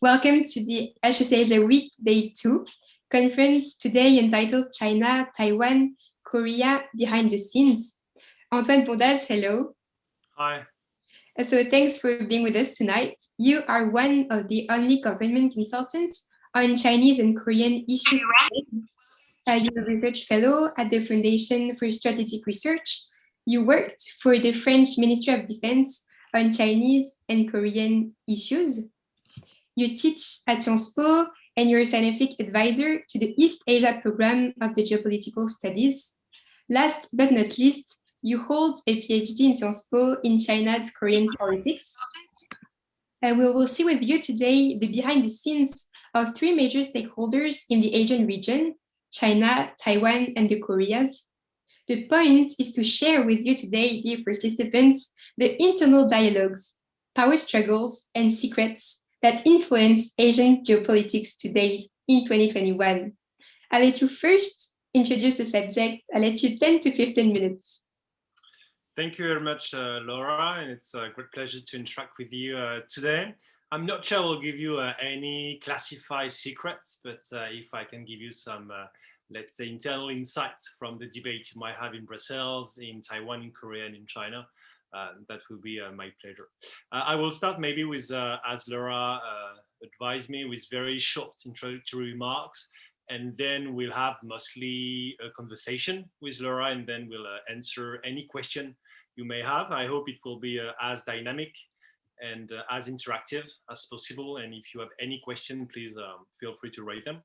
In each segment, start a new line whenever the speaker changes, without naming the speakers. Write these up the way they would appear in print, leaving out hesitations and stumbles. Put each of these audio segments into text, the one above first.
Welcome to the HSAsia Week Day 2 conference today entitled China, Taiwan, Korea Behind the Scenes. Antoine Bondaz, hello.
Hi.
So thanks for being with us tonight. You are one of the only government consultants on Chinese and Korean issues today. You're a research fellow at the Foundation for Strategic Research. You worked for the French Ministry of Defense on Chinese and Korean issues. You teach at Sciences Po, and you're a scientific advisor to the East Asia program of the Geopolitical Studies. Last but not least, you hold a PhD in Sciences Po in China's Korean politics. We will see with you today the behind the scenes of three major stakeholders in the Asian region, China, Taiwan, and the Koreas. The point is to share with you today, dear participants, the internal dialogues, power struggles, and secrets that influence Asian geopolitics today in 2021. I'll let you first introduce the subject. I'll let you 10 to 15 minutes.
Thank you very much, Laura, and it's a great pleasure to interact with you today. I'm not sure I will give you any classified secrets, but if I can give you some, let's say, internal insights from the debate you might have in Brussels, in Taiwan, in Korea, and in China, that will be my pleasure. I will start maybe with, as Laura advised me, with very short introductory remarks, and then we'll have mostly a conversation with Laura, and then we'll answer any question you may have. I hope it will be as dynamic and as interactive as possible. And if you have any question, please feel free to raise them.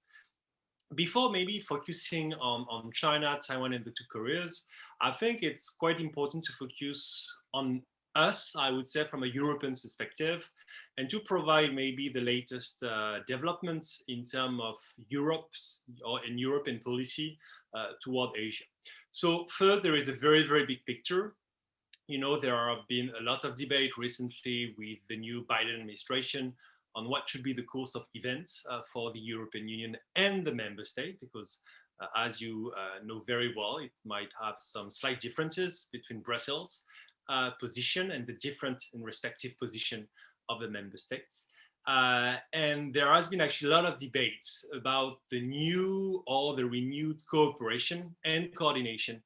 Before maybe focusing on China, Taiwan, and the two Koreas, I think it's quite important to focus on us, I would say, from a European perspective, and to provide maybe the latest developments in terms of European policy toward Asia. So first, there is a very, very big picture. You know, there have been a lot of debate recently with the new Biden administration on what should be the course of events for the European Union and the member state, because as you know very well, it might have some slight differences between Brussels' position and the different and respective position of the member states. And there has been actually a lot of debates about the new or the renewed cooperation and coordination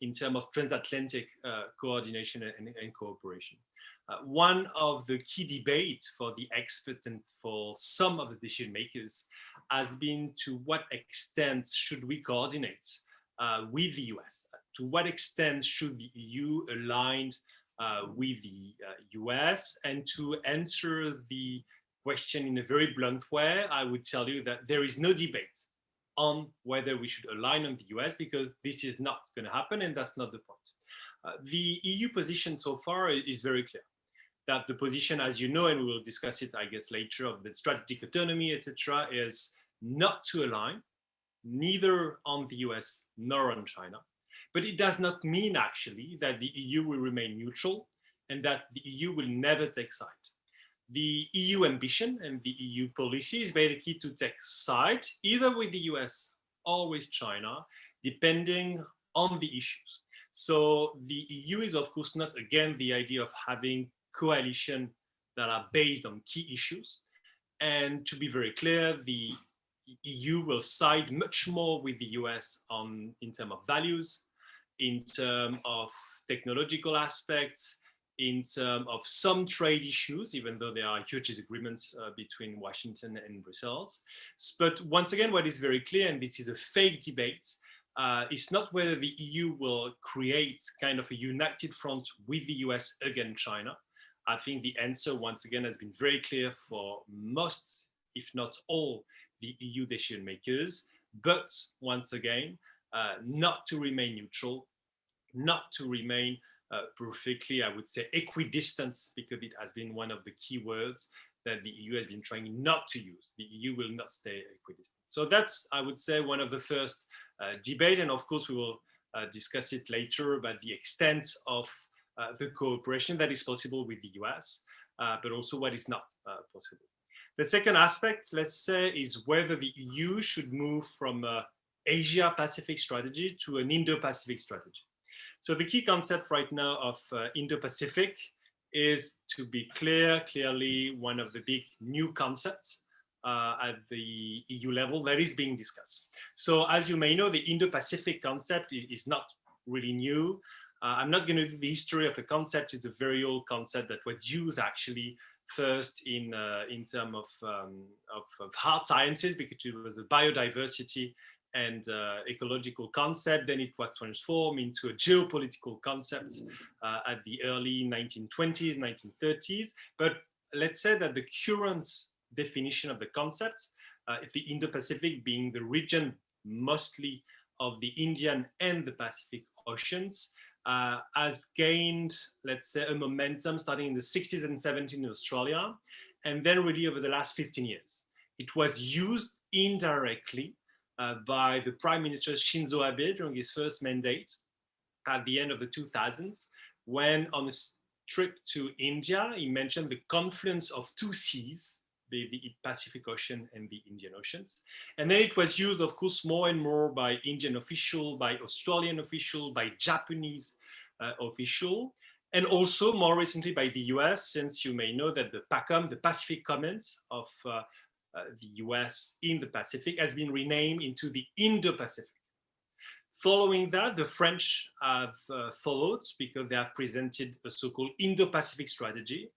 in terms of transatlantic coordination and cooperation. One of the key debates for the experts and for some of the decision makers has been to what extent should we coordinate with the US? To what extent should the EU align with the US? And to answer the question in a very blunt way, I would tell you that there is no debate on whether we should align on the US, because this is not going to happen, and that's not the point. The EU position so far is very clear. That the position, as you know, and we will discuss it, I guess, later, of the strategic autonomy, etc., is not to align, neither on the US nor on China. But it does not mean, actually, that the EU will remain neutral and that the EU will never take side. The EU ambition and the EU policy is basically to take side either with the US or with China, depending on the issues. So the EU is, of course, not, again, the idea of having coalition that are based on key issues. And to be very clear, the EU will side much more with the US in terms of values, in terms of technological aspects, in terms of some trade issues, even though there are huge disagreements between Washington and Brussels. But once again, what is very clear, and this is a fake debate, is not whether the EU will create kind of a united front with the US against China. I think the answer, once again, has been very clear for most, if not all, the EU decision makers. But once again, not to remain neutral, not to remain perfectly, I would say, equidistant, because it has been one of the key words that the EU has been trying not to use. The EU will not stay equidistant. So that's, I would say, one of the first debate. And of course, we will discuss it later about the extent of the cooperation that is possible with the US, but also what is not possible. The second aspect, let's say, is whether the EU should move from an Asia-Pacific strategy to an Indo-Pacific strategy. So the key concept right now of Indo-Pacific is, to be clearly one of the big new concepts at the EU level that is being discussed. So as you may know, the Indo-Pacific concept is not really new. I'm not going to do the history of a concept. It's a very old concept that was used actually first in terms of hard sciences, because it was a biodiversity and ecological concept. Then it was transformed into a geopolitical concept at the early 1920s, 1930s. But let's say that the current definition of the concept, the Indo-Pacific being the region mostly of the Indian and the Pacific Oceans, has gained, let's say, a momentum starting in the 60s and 70s in Australia, and then really over the last 15 years. It was used indirectly by the Prime Minister Shinzo Abe during his first mandate at the end of the 2000s, when on a trip to India, he mentioned the confluence of two seas, the Pacific Ocean and the Indian Oceans. And then it was used, of course, more and more by Indian official, by Australian official, by Japanese official, and also more recently by the US, since you may know that the PACOM, the Pacific Command of the US in the Pacific, has been renamed into the Indo-Pacific. Following that, the French have followed, because they have presented a so-called Indo-Pacific strategy.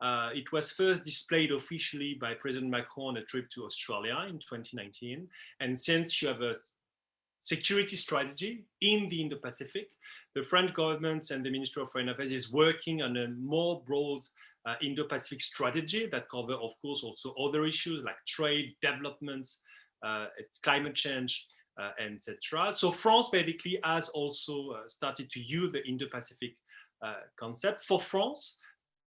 It was first displayed officially by President Macron on a trip to Australia in 2019. And since you have a security strategy in the Indo-Pacific, the French government and the Ministry of Foreign Affairs is working on a more broad Indo-Pacific strategy that covers, of course, also other issues like trade, development, climate change, etc. So France basically has also started to use the Indo-Pacific concept. For France,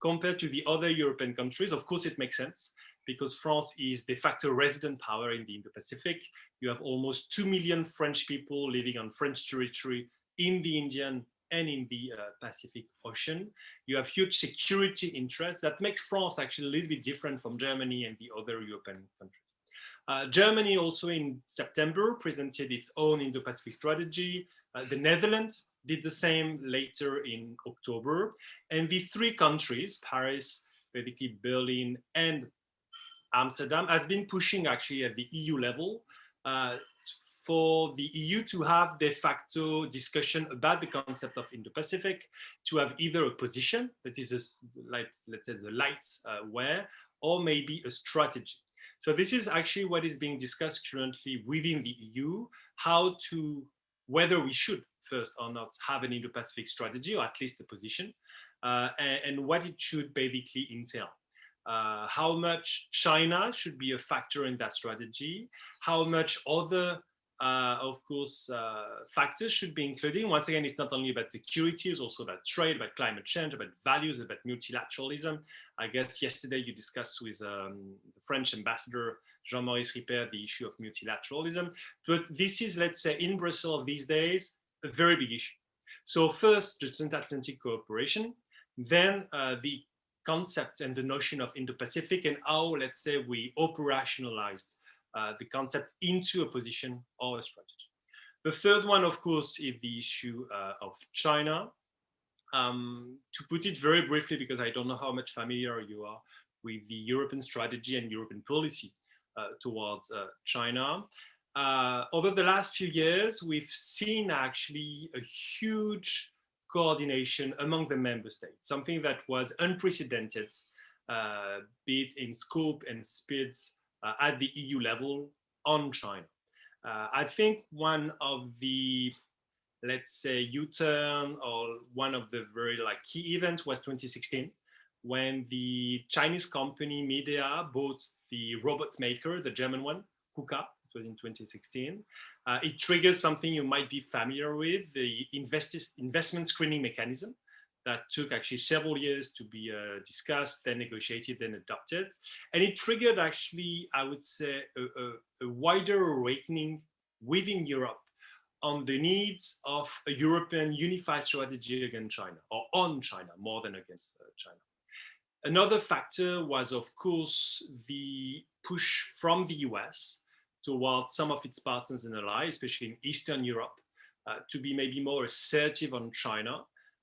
compared to the other European countries, of course, it makes sense, because France is de facto resident power in the Indo-Pacific. You have almost 2 million French people living on French territory in the Indian and in the Pacific Ocean. You have huge security interests that makes France actually a little bit different from Germany and the other European countries. Germany also in September presented its own Indo-Pacific strategy. The Netherlands did the same later in October. And these three countries, Paris, basically Berlin, and Amsterdam, have been pushing actually at the EU level for the EU to have de facto discussion about the concept of Indo-Pacific, to have either a position that is, let's say, the light way, or maybe a strategy. So this is actually what is being discussed currently within the EU, whether we should first or not have an Indo-Pacific strategy, or at least a position, and what it should basically entail. How much China should be a factor in that strategy, how much other, of course, factors should be included. Once again, it's not only about security, it's also about trade, about climate change, about values, about multilateralism. I guess yesterday you discussed with the French ambassador, Jean-Maurice Ripert, the issue of multilateralism. But this is, let's say, in Brussels these days, a very big issue. So first, the transatlantic cooperation, then the concept and the notion of Indo-Pacific, and how, let's say, we operationalized the concept into a position or a strategy. The third one, of course, is the issue of China. To put it very briefly, because I don't know how much familiar you are with the European strategy and European policy towards China. Over the last few years, we've seen actually a huge coordination among the member states, something that was unprecedented, be it in scope and speed at the EU level on China. I think one of the, let's say, U-turn, or one of the very key events was 2016, when the Chinese company Midea bought the robot maker, the German one, KUKA. It was in 2016. It triggers something you might be familiar with, the investment screening mechanism that took actually several years to be discussed, then negotiated, then adopted. And it triggered actually, I would say, a wider awakening within Europe on the needs of a European unified strategy against China, or on China, more than against China. Another factor was, of course, the push from the US towards some of its partners and allies, especially in Eastern Europe, to be maybe more assertive on China.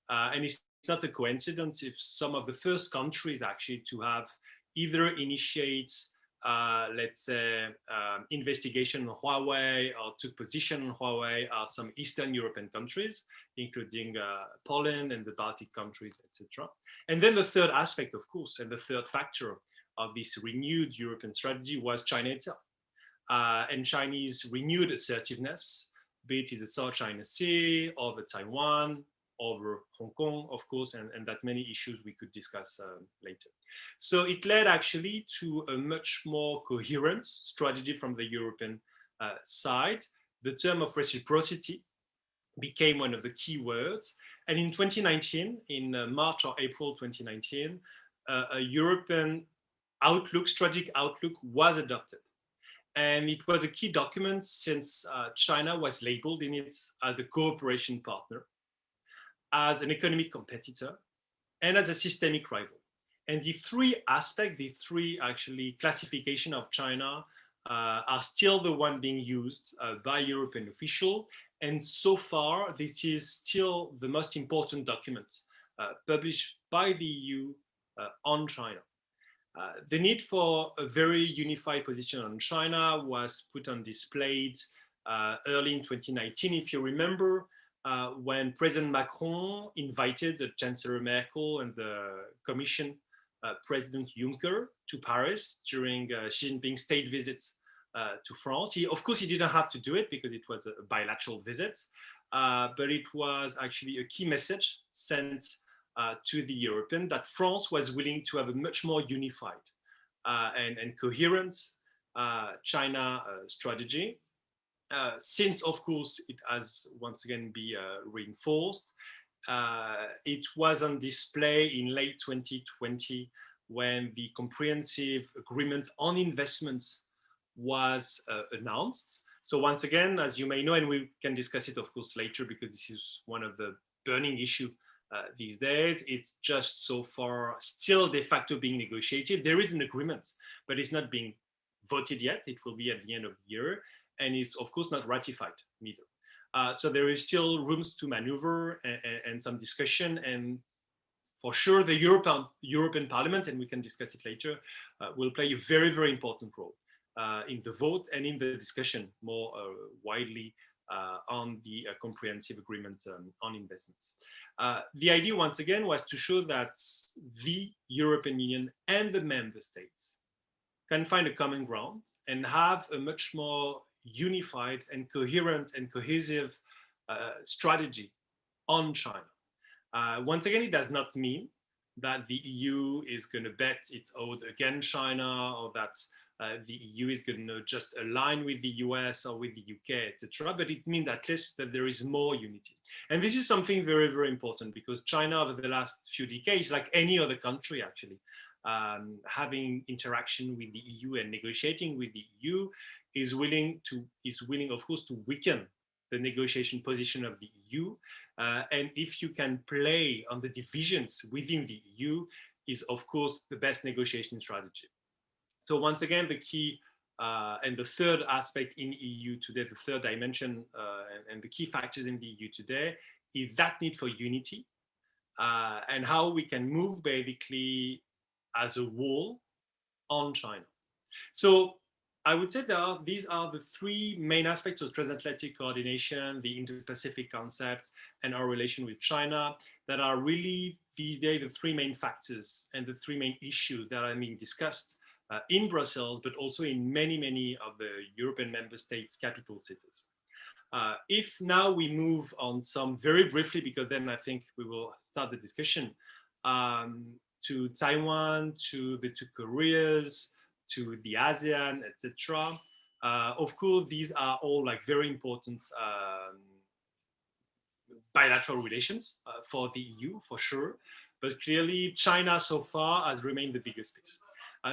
And it's not a coincidence if some of the first countries actually to have either initiate let's say, investigation on Huawei or took position on Huawei are some Eastern European countries, including Poland and the Baltic countries, etc. And then the third aspect, of course, and the third factor of this renewed European strategy was China itself. And Chinese renewed assertiveness, be it in the South China Sea, over Taiwan, over Hong Kong, of course, and that many issues we could discuss later. So it led actually to a much more coherent strategy from the European side. The term of reciprocity became one of the key words. And in 2019, in March or April 2019, a European outlook, strategic outlook was adopted. And it was a key document since China was labeled in it as a cooperation partner, as an economic competitor, and as a systemic rival. And the three aspects, the three actually classification of China are still the one being used by European officials. And so far, this is still the most important document published by the EU on China. The need for a very unified position on China was put on display early in 2019, if you remember, when President Macron invited Chancellor Merkel and the Commission President Juncker to Paris during Xi Jinping's state visit to France. Of course, he didn't have to do it because it was a bilateral visit, but it was actually a key message sent to the European that France was willing to have a much more unified and coherent China strategy. Since, of course, it has once again been reinforced. It was on display in late 2020 when the comprehensive agreement on investments was announced. So once again, as you may know, and we can discuss it, of course, later, because this is one of the burning issues these days, it's just so far still de facto being negotiated. There is an agreement, but it's not being voted yet. It will be at the end of the year, and it's of course not ratified neither. So there is still rooms to maneuver and some discussion, and for sure the European Parliament, and we can discuss it later, will play a very, very important role in the vote and in the discussion more widely on the comprehensive agreement on investments. The idea, once again, was to show that the European Union and the member states can find a common ground and have a much more unified and coherent and cohesive strategy on China. Once again, it does not mean that the EU is going to bet its oath against China, or that the EU is going to just align with the US or with the UK, etc. But it means at least that there is more unity. And this is something very, very important, because China over the last few decades, like any other country actually, having interaction with the EU and negotiating with the EU, is willing, of course, to weaken the negotiation position of the EU. And if you can play on the divisions within the EU, is of course the best negotiation strategy. So once again, the key and the third aspect in EU today, the third dimension and the key factors in the EU today is that need for unity and how we can move basically as a wall on China. So I would say that these are the three main aspects of transatlantic coordination, the Indo-Pacific concept, and our relation with China that are really these days the three main factors and the three main issues that are being discussed in Brussels, but also in many, many of the European member states' capital cities. If now we move on some very briefly, because then I think we will start the discussion, to Taiwan, to the two Koreas, to the ASEAN, etc. Of course, these are all like very important bilateral relations for the EU, for sure. But clearly, China so far has remained the biggest piece.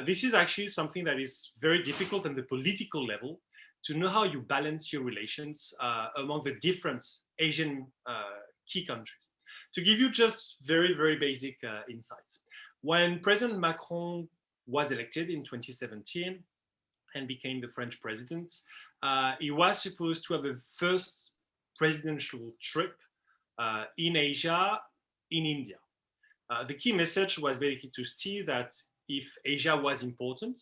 This is actually something that is very difficult on the political level, to know how you balance your relations among the different Asian key countries. To give you just very, very basic insights. When President Macron was elected in 2017 and became the French president, he was supposed to have a first presidential trip in Asia, in India. The key message was basically to see that if Asia was important,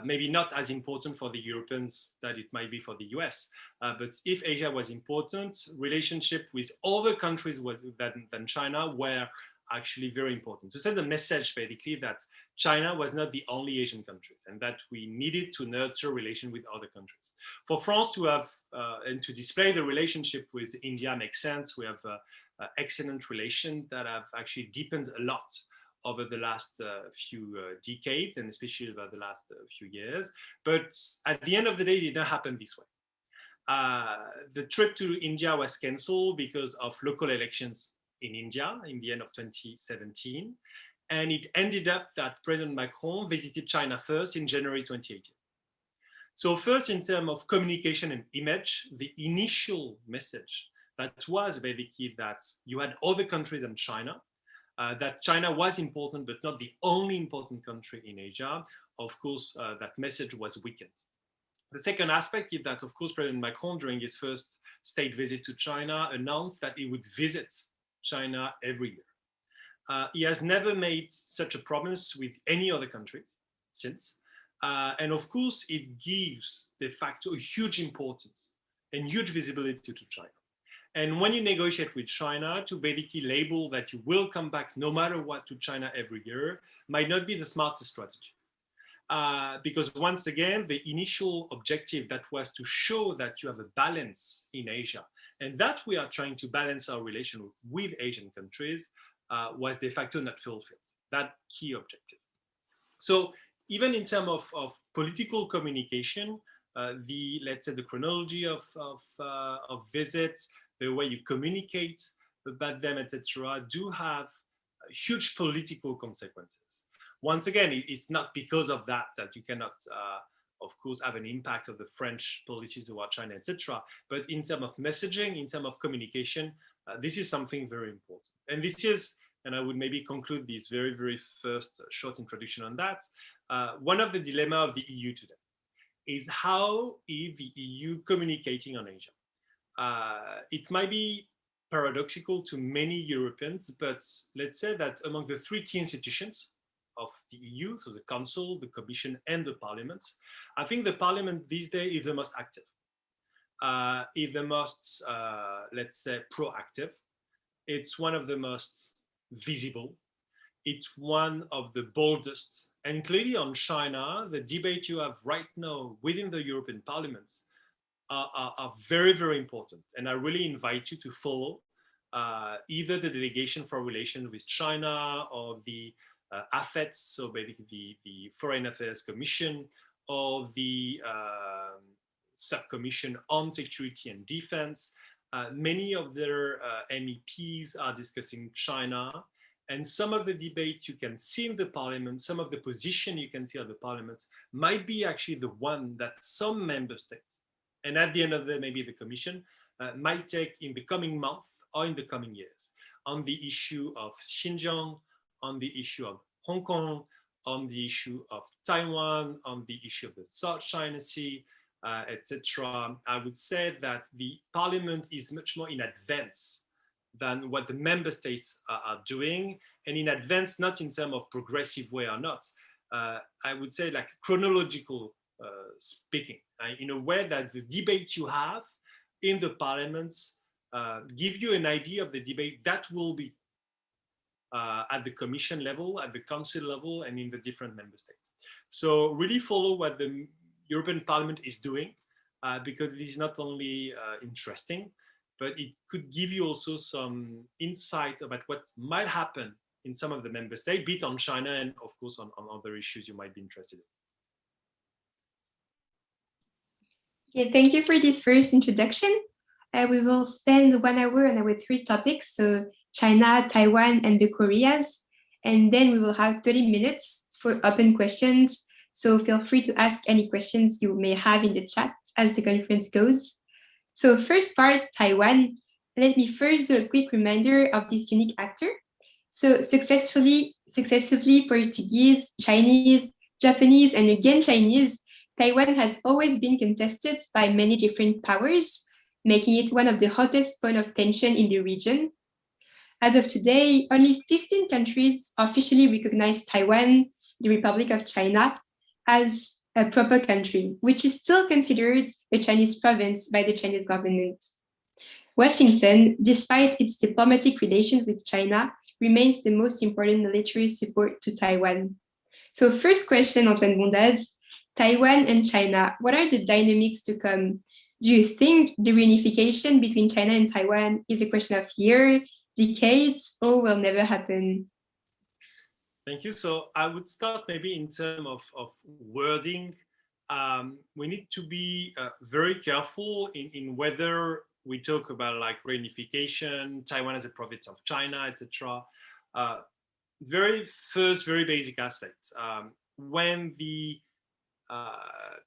maybe not as important for the Europeans that it might be for the US. But if Asia was important, relationship with other countries than China were actually very important. To send the message basically that China was not the only Asian country and that we needed to nurture relation with other countries. For France to have and to display the relationship with India makes sense. We have excellent relations that have actually deepened a lot over the last few decades, and especially over the last few years. But at the end of the day, it did not happen this way. The trip to India was cancelled because of local elections in India in the end of 2017. And it ended up that President Macron visited China first in January 2018. So first, in terms of communication and image, the initial message that was basically that you had other countries than China, that China was important, but not the only important country in Asia. Of course, that message was weakened. The second aspect is that, of course, President Macron, during his first state visit to China, announced that he would visit China every year. He has never made such a promise with any other country since. And of course, it gives de facto a huge importance and huge visibility to China. And when you negotiate with China, to basically label that you will come back no matter what to China every year might not be the smartest strategy. Because once again, the initial objective that was to show that you have a balance in Asia and that we are trying to balance our relation with Asian countries was de facto not fulfilled, that key objective. So even in terms of political communication, let's say the chronology of visits, the way you communicate about them, etc., do have huge political consequences. Once again, it's not because of that you cannot, of course, have an impact of the French policy toward China, etc. But in terms of messaging, in terms of communication, this is something very important. And this is, and I would maybe conclude this very, very first short introduction on that. One of the dilemma of the EU today is how is the EU communicating on Asia? It might be paradoxical to many Europeans, but let's say that among the three key institutions of the EU, so the Council, the Commission, and the Parliament, I think the Parliament these days is the most active, is the most, let's say, proactive. It's one of the most visible. It's one of the boldest. And clearly on China, the debate you have right now within the European Parliament are very, very important. And I really invite you to follow either the Delegation for Relations with China or the AFET, so basically the Foreign Affairs Commission, or the Subcommission on Security and Defense. Many of their MEPs are discussing China, and some of the debate you can see in the Parliament, some of the position you can see at the Parliament might be actually the one that some member states, and at the end of the day, maybe the Commission, might take in the coming month or in the coming years on the issue of Xinjiang, on the issue of Hong Kong, on the issue of Taiwan, on the issue of the South China Sea, etc. I would say that the Parliament is much more in advance than what the member states are doing, and in advance, not in terms of progressive way or not. I would say like chronological speaking, in a way that the debate you have in the parliaments give you an idea of the debate that will be at the Commission level, at the Council level, and in the different member states. So really follow what the European Parliament is doing, because it is not only interesting, but it could give you also some insight about what might happen in some of the member states, be it on China and of course on other issues you might be interested in.
Okay, thank you for this first introduction. We will spend 1 hour on our three topics, so China, Taiwan, and the Koreas. And then we will have 30 minutes for open questions. So feel free to ask any questions you may have in the chat as the conference goes. So first part, Taiwan. Let me first do a quick reminder of this unique actor. So successively Portuguese, Chinese, Japanese, and again Chinese, Taiwan has always been contested by many different powers, making it one of the hottest points of tension in the region. As of today, only 15 countries officially recognize Taiwan, the Republic of China, as a proper country, which is still considered a Chinese province by the Chinese government. Washington, despite its diplomatic relations with China, remains the most important military support to Taiwan. So first question, Antoine Bondaz, Taiwan and China, what are the dynamics to come? Do you think the reunification between China and Taiwan is a question of years, decades, or will never happen?
Thank you. So I would start maybe in terms of wording. We need to be very careful in whether we talk about like reunification, Taiwan as a province of China, etc. Very basic aspect. When the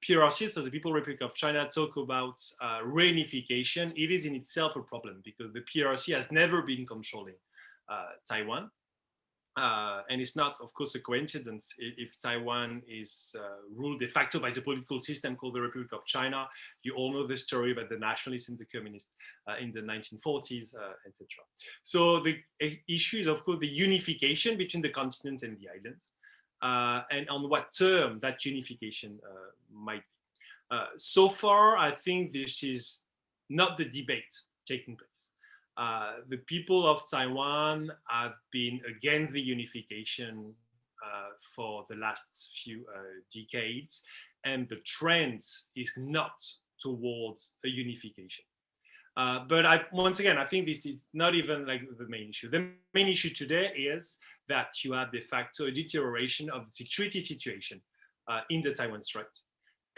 PRC, so the People Republic of China, talk about reunification, it is in itself a problem because the PRC has never been controlling Taiwan. And it's not, of course, a coincidence if Taiwan is ruled de facto by the political system called the Republic of China. You all know the story about the nationalists and the communists in the 1940s, etc. So the issue is, of course, the unification between the continent and the islands, and on what term that unification might be. So far, I think this is not the debate taking place. The people of Taiwan have been against the unification for the last few decades, and the trend is not towards a unification. But once again, I think this is not even like the main issue. The main issue today is that you have de facto a deterioration of the security situation in the Taiwan Strait.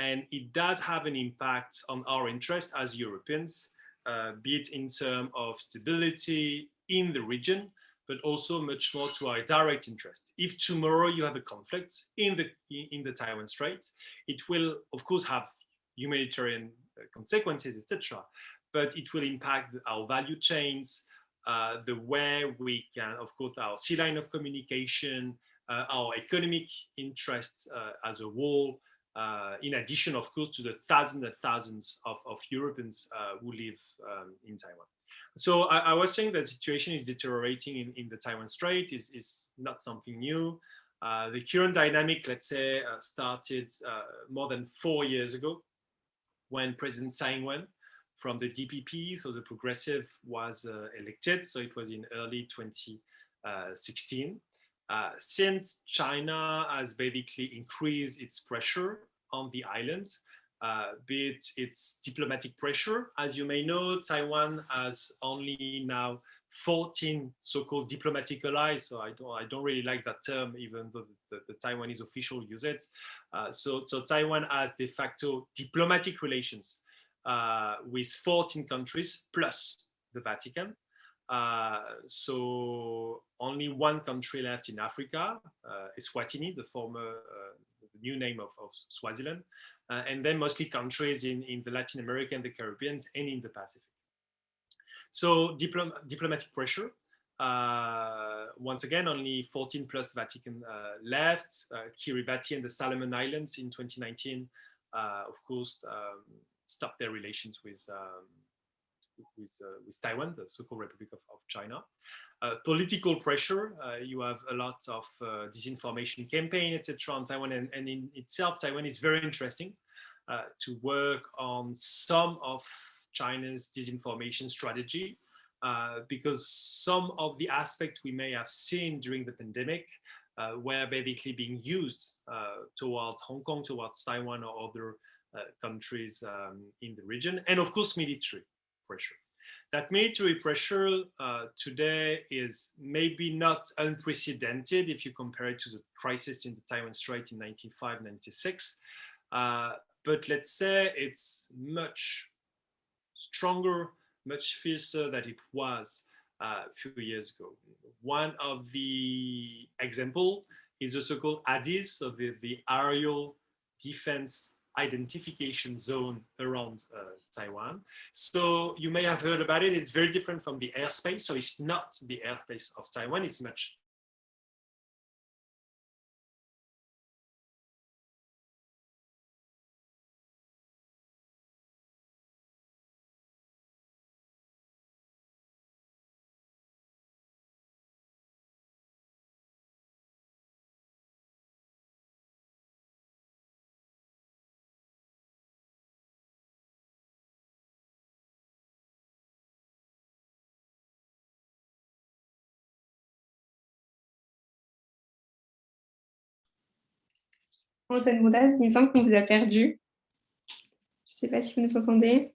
And it does have an impact on our interests as Europeans, be it in terms of stability in the region, but also much more to our direct interest. If tomorrow you have a conflict in the Taiwan Strait, it will, of course, have humanitarian consequences, etc. But it will impact our value chains, the way we can, of course, our sea line of communication, our economic interests as a whole, in addition, of course, to the thousands and thousands of Europeans who live in Taiwan. So I was saying that the situation is deteriorating in the Taiwan Strait is not something new. The current dynamic, let's say, started more than 4 years ago when President Tsai Ing-wen from the DPP, so the Progressive, was elected. So it was in early 2016. Since China has basically increased its pressure on the island, be it its diplomatic pressure. As you may know, Taiwan has only now 14 so-called diplomatic allies. So I don't really like that term, even though the Taiwanese official use it. So Taiwan has de facto diplomatic relations with 14 countries plus the Vatican. So only one country left in Africa, Eswatini, the new name of Swaziland, and then mostly countries in the Latin America and the Caribbean and in the Pacific. So diplomatic pressure. Once again, only 14 plus Vatican left. Kiribati and the Solomon Islands in 2019, of course, stopped their relations with Taiwan, the so-called Republic of China. Political pressure, you have a lot of disinformation campaign, etc. on Taiwan, and in itself, Taiwan is very interesting to work on some of China's disinformation strategy, because some of the aspects we may have seen during the pandemic were basically being used towards Hong Kong, towards Taiwan or other countries in the region, and of course military pressure. That military pressure today is maybe not unprecedented if you compare it to the crisis in the Taiwan Strait in 1995-96, but let's say it's much stronger, much fiercer than it was a few years ago. One of the examples is the so-called ADIZ, so the aerial defense identification zone around Taiwan. So you may have heard about it. It's very different from the airspace. So it's not the airspace of Taiwan. It's much
Antoine Bondaz, il me semble qu'on vous a perdu. Je ne sais pas si vous nous entendez.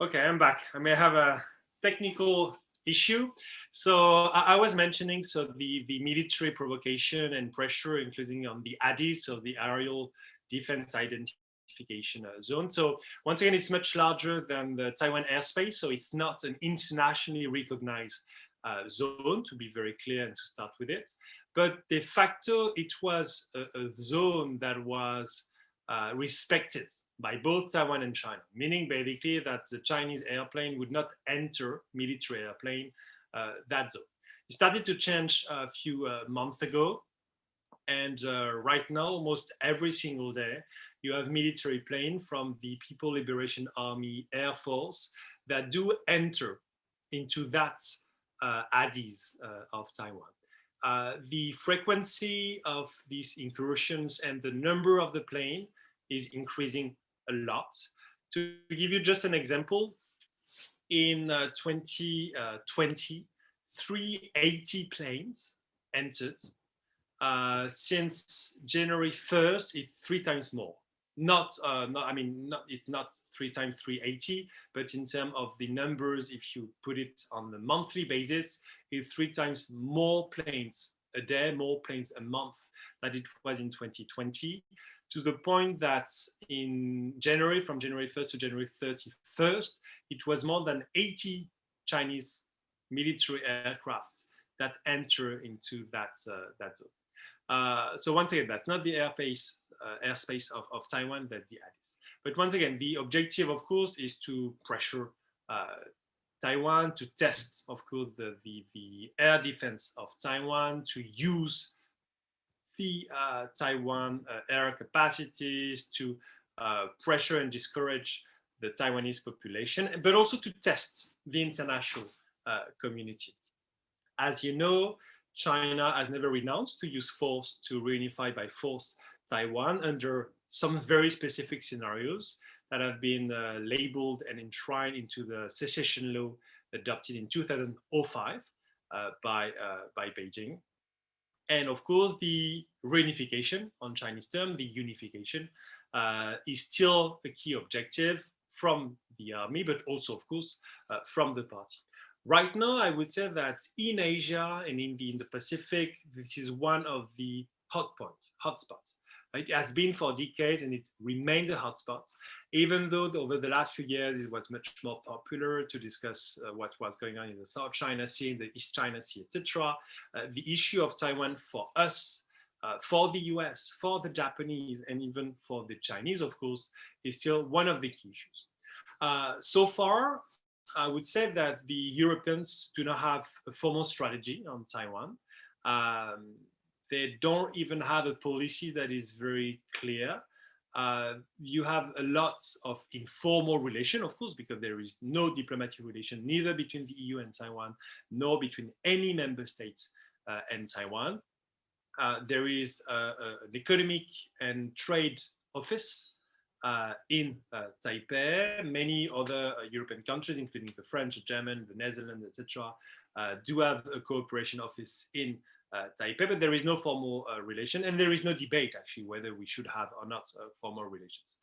Okay, I'm back. I may have a technical issue. So I was mentioning the military provocation and pressure, including on the ADIZ, so the aerial defense identification zone. So once again, it's much larger than the Taiwan airspace, so it's not an internationally recognized zone, to be very clear and to start with it. But de facto, it was a zone that was respected by both Taiwan and China, meaning basically that the Chinese airplane would not enter military airplane that zone. It started to change a few months ago, and right now, almost every single day, you have military plane from the People Liberation Army Air Force that do enter into that ADIZ of Taiwan. The frequency of these incursions and the number of the plane is increasing a lot. To give you just an example, in 2020, 380 planes entered. Since January 1st, it's 3 times more. It's not 3 times 380, but in terms of the numbers, if you put it on the monthly basis, it's 3 times more planes a day, more planes a month than it was in 2020, to the point that in January, from January 1st to January 31st, it was more than 80 Chinese military aircraft that enter into that zone. So once again, that's not the airspace of Taiwan, that's the ADIZ. But once again, the objective, of course, is to pressure Taiwan, to test, of course, the air defense of Taiwan, to use the Taiwan air capacities, to pressure and discourage the Taiwanese population, but also to test the international community. As you know, China has never renounced to use force to reunify by force Taiwan under some very specific scenarios that have been labeled and enshrined into the secession law adopted in 2005 by Beijing. And of course, the reunification, on Chinese term, the unification, is still a key objective from the army, but also, of course, from the party. Right now, I would say that in Asia and in the Indo-Pacific, this is one of the hotspots. It has been for decades and it remains a hotspot, even though over the last few years it was much more popular to discuss what was going on in the South China Sea, the East China Sea, etc. The issue of Taiwan for us, for the US, for the Japanese, and even for the Chinese, of course, is still one of the key issues. So far, I would say that the Europeans do not have a formal strategy on Taiwan. They don't even have a policy that is very clear. You have a lot of informal relation, of course, because there is no diplomatic relation, neither between the EU and Taiwan, nor between any member states and Taiwan. There is an economic and trade office in Taipei. Many other European countries, including the French, the German, the Netherlands, etc., do have a cooperation office in Taipei, but there is no formal relation, and there is no debate actually whether we should have or not formal relations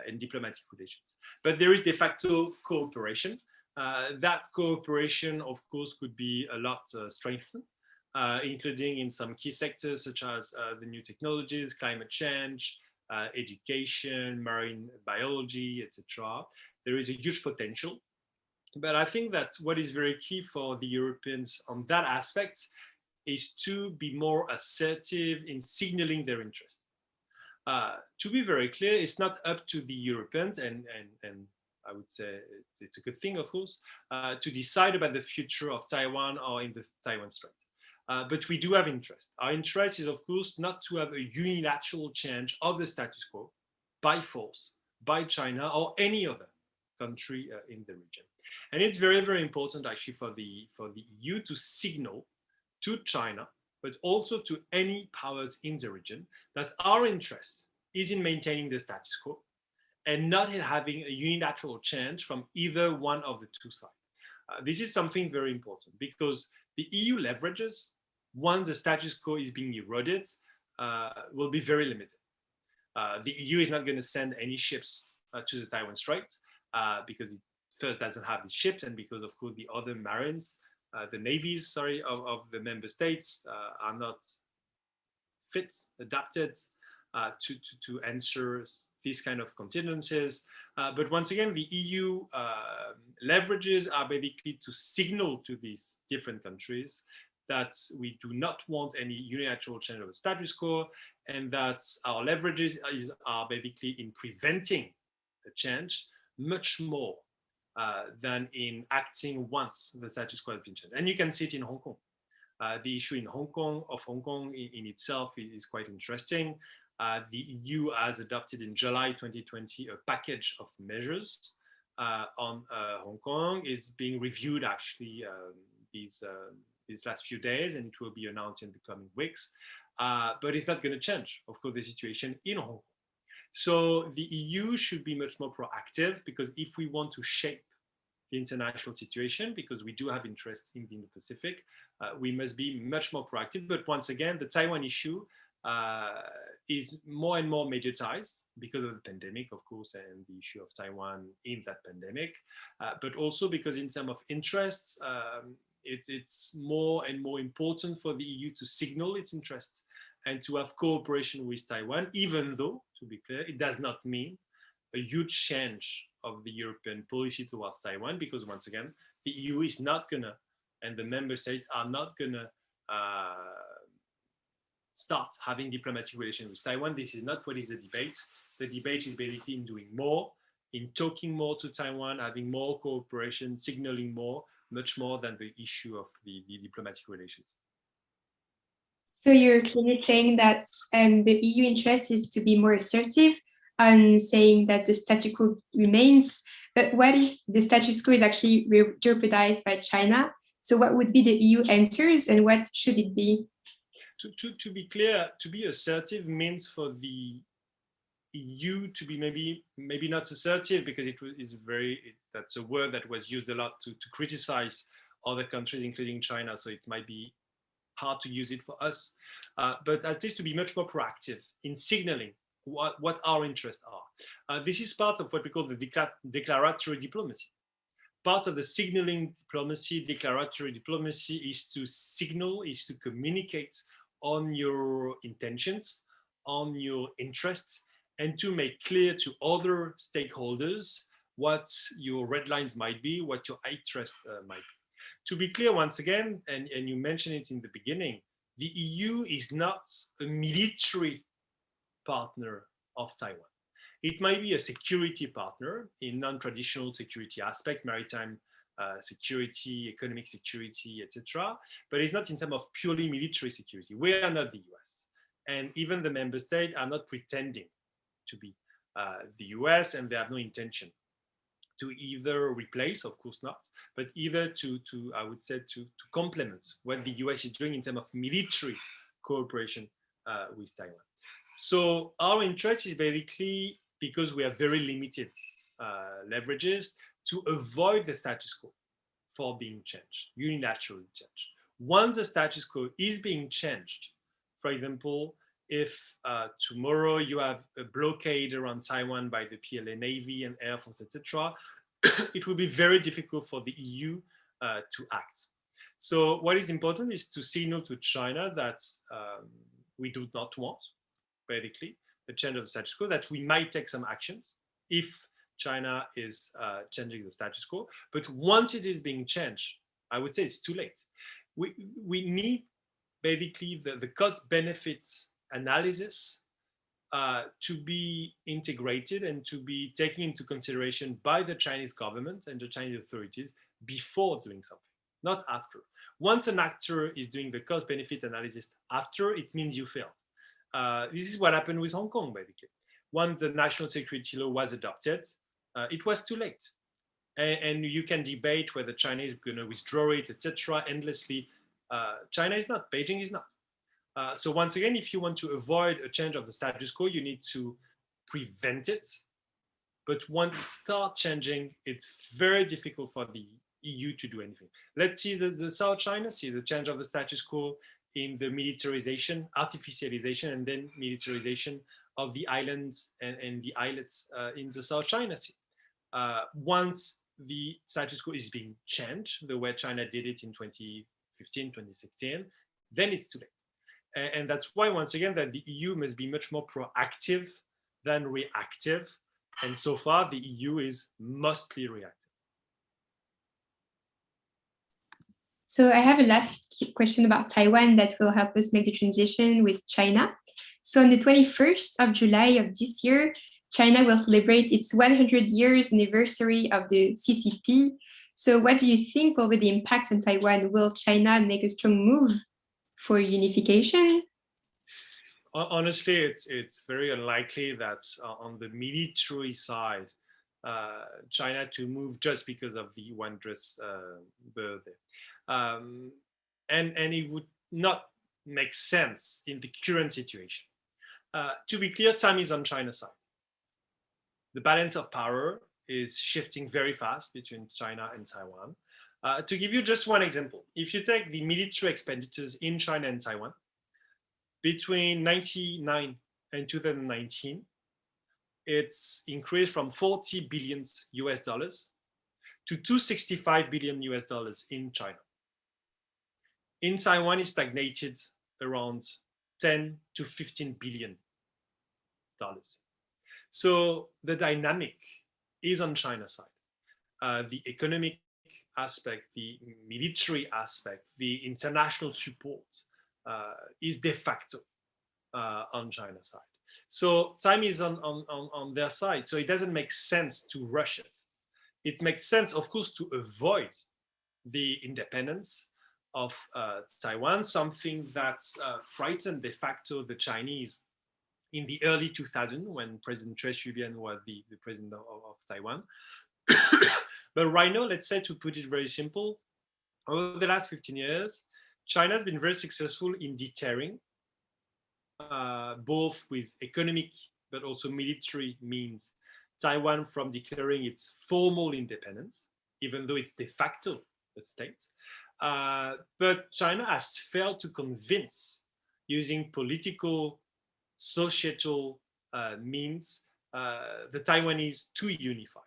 and diplomatic relations. But there is de facto cooperation. That cooperation, of course, could be a lot strengthened, including in some key sectors such as the new technologies, climate change, education, marine biology, etc. There is a huge potential. But I think that what is very key for the Europeans on that aspect is to be more assertive in signaling their interest. To be very clear, it's not up to the Europeans, and I would say it's a good thing, of course, to decide about the future of Taiwan or in the Taiwan Strait. But we do have interest. Our interest is, of course, not to have a unilateral change of the status quo by force, by China or any other country in the region. And it's very, very important actually for the EU to signal to China, but also to any powers in the region, that our interest is in maintaining the status quo and not in having a unilateral change from either one of the two sides. This is something very important because the EU leverages, once the status quo is being eroded, will be very limited. The EU is not going to send any ships to the Taiwan Strait because it first doesn't have the ships, and because of course the other marines, the navies, of the member states are not fit, adapted to answer these kind of contingencies. But once again, the EU leverages are basically to signal to these different countries that we do not want any unilateral change of the status quo, and that our leverages are basically in preventing a change much more than in acting once the status quo has been changed. And you can see it in Hong Kong. The issue in Hong Kong in itself is quite interesting. The EU has adopted in July 2020 a package of measures on Hong Kong. Is being reviewed actually these last few days, and it will be announced in the coming weeks. But it's not going to change, of course, the situation in Hong Kong. So the EU should be much more proactive, because if we want to shape the international situation, because we do have interest in the Indo-Pacific, we must be much more proactive. But once again, the Taiwan issue is more and more mediatized because of the pandemic, of course, and the issue of Taiwan in that pandemic, but also because in terms of interests, it's more and more important for the EU to signal its interest and to have cooperation with Taiwan, even though, to be clear, it does not mean a huge change of the European policy towards Taiwan, because once again, the EU is not gonna, and the member states are not gonna start having diplomatic relations with Taiwan. This is not what is the debate. The debate is basically in doing more, in talking more to Taiwan, having more cooperation, signaling more, much more than the issue of the diplomatic relations.
So you're clearly saying that the EU interest is to be more assertive on saying that the status quo remains, but what if the status quo is actually jeopardized by China? So what would be the EU answers, and what should it be?
To be clear, to be assertive means for the EU to be maybe not assertive, because that's a word that was used a lot to criticize other countries, including China. So it might be hard to use it for us, but at least to be much more proactive in signaling what our interests are. This is part of what we call the declaratory diplomacy. Part of the signaling diplomacy, declaratory diplomacy, is to signal, is to communicate on your intentions, on your interests, and to make clear to other stakeholders what your red lines might be, what your interest might be. To be clear once again, and you mentioned it in the beginning, the EU is not a military partner of Taiwan. It might be a security partner in non-traditional security aspect, maritime security, economic security, etc. But it's not in terms of purely military security. We are not the US. And even the member states are not pretending to be the US, and they have no intention to either replace, of course not, but either to I would say, to complement what the US is doing in terms of military cooperation with Taiwan. So our interest is basically, because we have very limited leverages, to avoid the status quo for being changed, unilaterally changed. Once the status quo is being changed, for example, if tomorrow you have a blockade around Taiwan by the PLA Navy and Air Force, etc., it will be very difficult for the EU to act. So what is important is to signal to China that we do not want, basically, the change of the status quo, that we might take some actions if China is changing the status quo. But once it is being changed, I would say it's too late. We need basically the cost-benefit analysis to be integrated and to be taken into consideration by the Chinese government and the Chinese authorities before doing something, not after. Once an actor is doing the cost-benefit analysis after, it means you failed. This is what happened with Hong Kong, basically. Once the national security law was adopted, it was too late. And you can debate whether China is going to withdraw it, etc., endlessly. China is not, Beijing is not. So once again, if you want to avoid a change of the status quo, you need to prevent it. But once it starts changing, it's very difficult for the EU to do anything. Let's see the South China Sea, the change of the status quo in the militarization, artificialization, and then militarization of the islands and the islets in the South China Sea. Once the status quo is being changed, the way China did it in 2015, 2016, then it's too late. And that's why, once again, that the EU must be much more proactive than reactive. And so far, the EU is mostly reactive.
So I have a last question about Taiwan that will help us make the transition with China. So on the 21st of July of this year, China will celebrate its 100 years anniversary of the CCP. So what do you think will be the impact on Taiwan? Will China make a strong move for unification?
Honestly, it's very unlikely that on the military side, China to move just because of the 100th birthday. And it would not make sense in the current situation. To be clear, time is on China's side. The balance of power is shifting very fast between China and Taiwan. To give you just one example, if you take the military expenditures in China and Taiwan, between 1999 and 2019, it's increased from 40 billion US dollars to 265 billion US dollars in China. In Taiwan, it stagnated around 10 to 15 billion dollars. So the dynamic is on China's side. The economic aspect, the military aspect, the international support is de facto on China's side. So time is on their side. So it doesn't make sense to rush it. It makes sense, of course, to avoid the independence of Taiwan, something that frightened de facto the Chinese in the early 2000s when President Choi Shu-bian was the president of Taiwan. But right now, let's say, to put it very simple, over the last 15 years, China has been very successful in deterring, both with economic but also military means, Taiwan from declaring its formal independence, even though it's de facto a state. But China has failed to convince, using political, societal means, the Taiwanese to unify.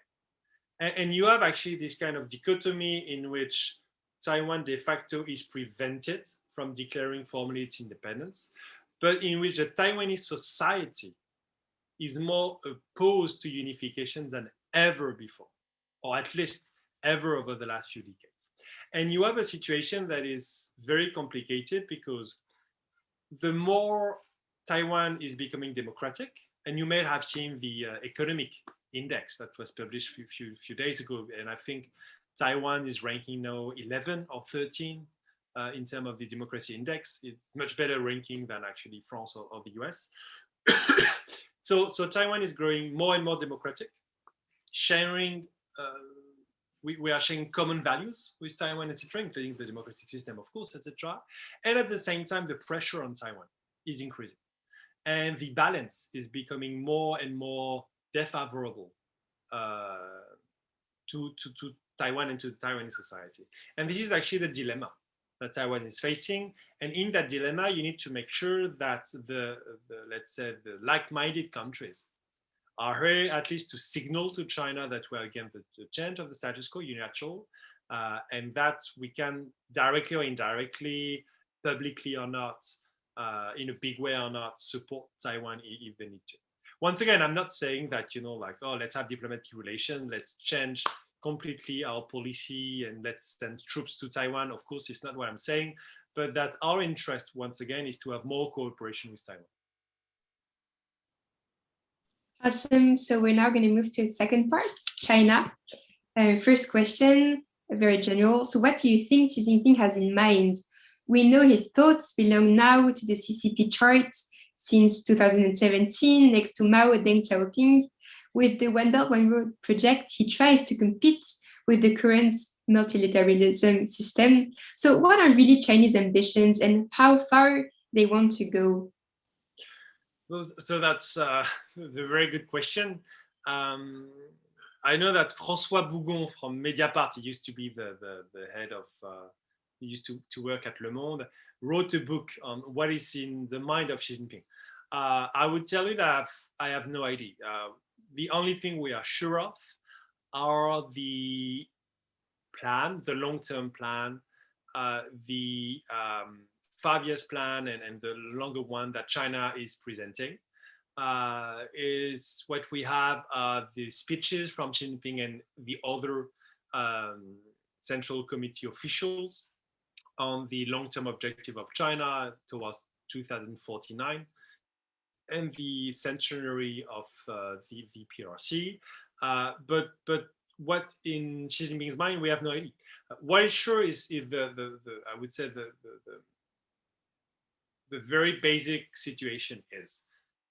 And you have actually this kind of dichotomy in which Taiwan de facto is prevented from declaring formally its independence, but in which the Taiwanese society is more opposed to unification than ever before, or at least ever over the last few decades. And you have a situation that is very complicated because the more Taiwan is becoming democratic, and you may have seen the economic index that was published a few days ago, and I think Taiwan is ranking now 11 or 13 in terms of the democracy index. It's much better ranking than actually France or the US. So Taiwan is growing more and more democratic, sharing, we are sharing common values with Taiwan, etc., including the democratic system, of course, etc. And at the same time, the pressure on Taiwan is increasing. And the balance is becoming more and more defavorable to Taiwan and to the Taiwanese society. And this is actually the dilemma that Taiwan is facing. And in that dilemma, you need to make sure that the let's say, the like-minded countries are here at least to signal to China that we're against the change of the status quo, unilateral, and that we can directly or indirectly, publicly or not, in a big way or not, support Taiwan if they need to. Once again, I'm not saying that, like, oh, let's have diplomatic relations, let's change completely our policy and let's send troops to Taiwan. Of course, it's not what I'm saying, but that our interest, once again, is to have more cooperation with Taiwan.
Awesome. So we're now going to move to the second part, China. First question, very general. So what do you think Xi Jinping has in mind? We know his thoughts belong now to the CCP chart since 2017, next to Mao and Deng Xiaoping. With the One Belt, One Road project, he tries to compete with the current multilateralism system. So what are really Chinese ambitions and how far they want to go?
So that's a very good question. I know that François Bougon from Mediapart, he used to be the head of, he used to work at Le Monde, wrote a book on what is in the mind of Xi Jinping. I would tell you that I have no idea. The only thing we are sure of are the plan, the long-term plan, the 5 years plan, and the longer one that China is presenting. Is what we have the speeches from Xi Jinping and the other Central Committee officials on the long-term objective of China towards 2049 and the centenary of the PRC. But what in Xi Jinping's mind, we have no idea. What is sure is the I would say the very basic situation is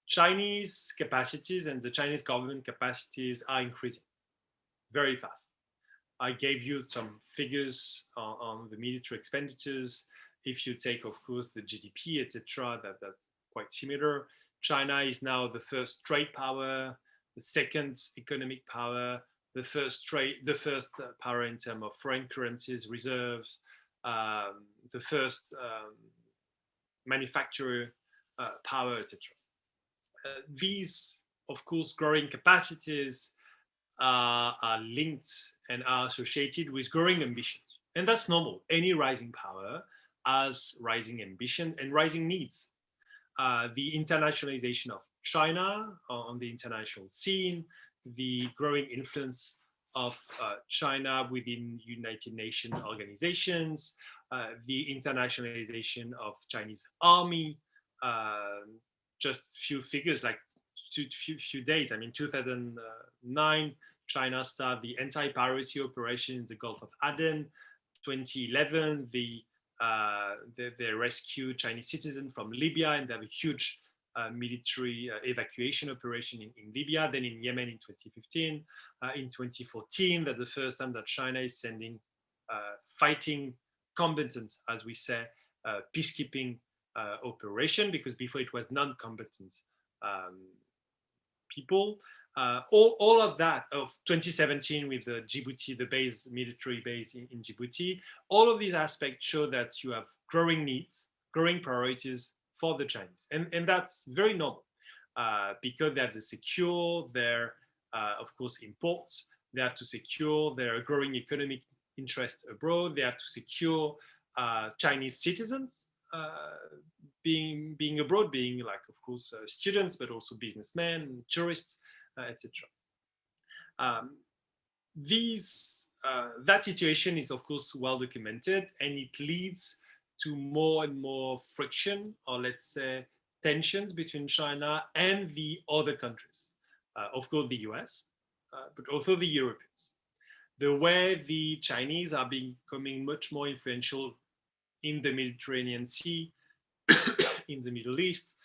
Chinese capacities and the Chinese government capacities are increasing very fast. I gave you some figures on the military expenditures. If you take, of course, the GDP, etc., that's quite similar. China is now the first trade power, the second economic power, the first power in terms of foreign currencies reserves, the first manufacturer power, etc. These, of course, growing capacities are linked and are associated with growing ambitions. And that's normal. Any rising power has rising ambition and rising needs. The internationalization of China on the international scene, the growing influence of China within United Nations organizations, the internationalization of Chinese army, just few figures, like few days. I mean, 2009, China started the anti-piracy operation in the Gulf of Aden. 2011, they rescued Chinese citizens from Libya, and they have a huge military evacuation operation in Libya. Then in Yemen in 2015. In 2014, that's the first time that China is sending fighting combatants, as we say, peacekeeping operation, because before it was non-combatant people. All of that of 2017 with the Djibouti, the military base in Djibouti, all of these aspects show that you have growing needs, growing priorities for the Chinese. And that's very normal because they have to secure their, of course, imports. They have to secure their growing economic interests abroad. They have to secure Chinese citizens being abroad, being like, of course, students, but also businessmen, tourists, etc. That situation is, of course, well documented, and it leads to more and more friction, or let's say tensions between China and the other countries. Of course, the US, but also the Europeans. The way the Chinese are becoming much more influential in the Mediterranean Sea, in the Middle East,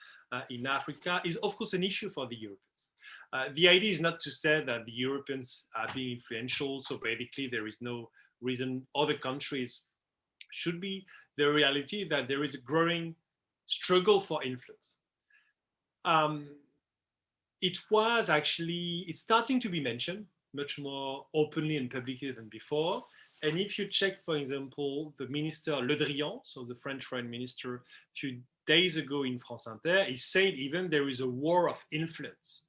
in Africa, is of course an issue for the Europeans. The idea is not to say that the Europeans are being influential, so basically there is no reason other countries should be. The reality that there is a growing struggle for influence. It's starting to be mentioned much more openly and publicly than before. And if you check, for example, the minister Le Drian, so the French foreign minister, a few days ago in France Inter, he said even there is a war of influence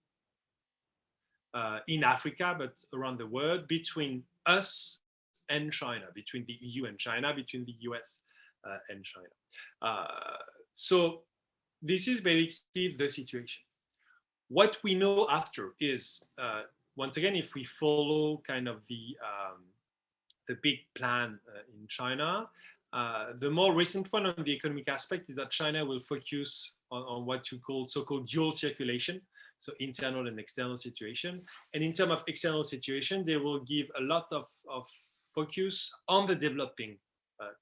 in Africa, but around the world, between us and China, between the EU and China, between the US and China. So this is basically the situation. What we know after is, once again, if we follow kind of the big plan in China, the more recent one on the economic aspect is that China will focus on what you call so-called dual circulation, so internal and external situation. And in terms of external situation, they will give a lot of focus on the developing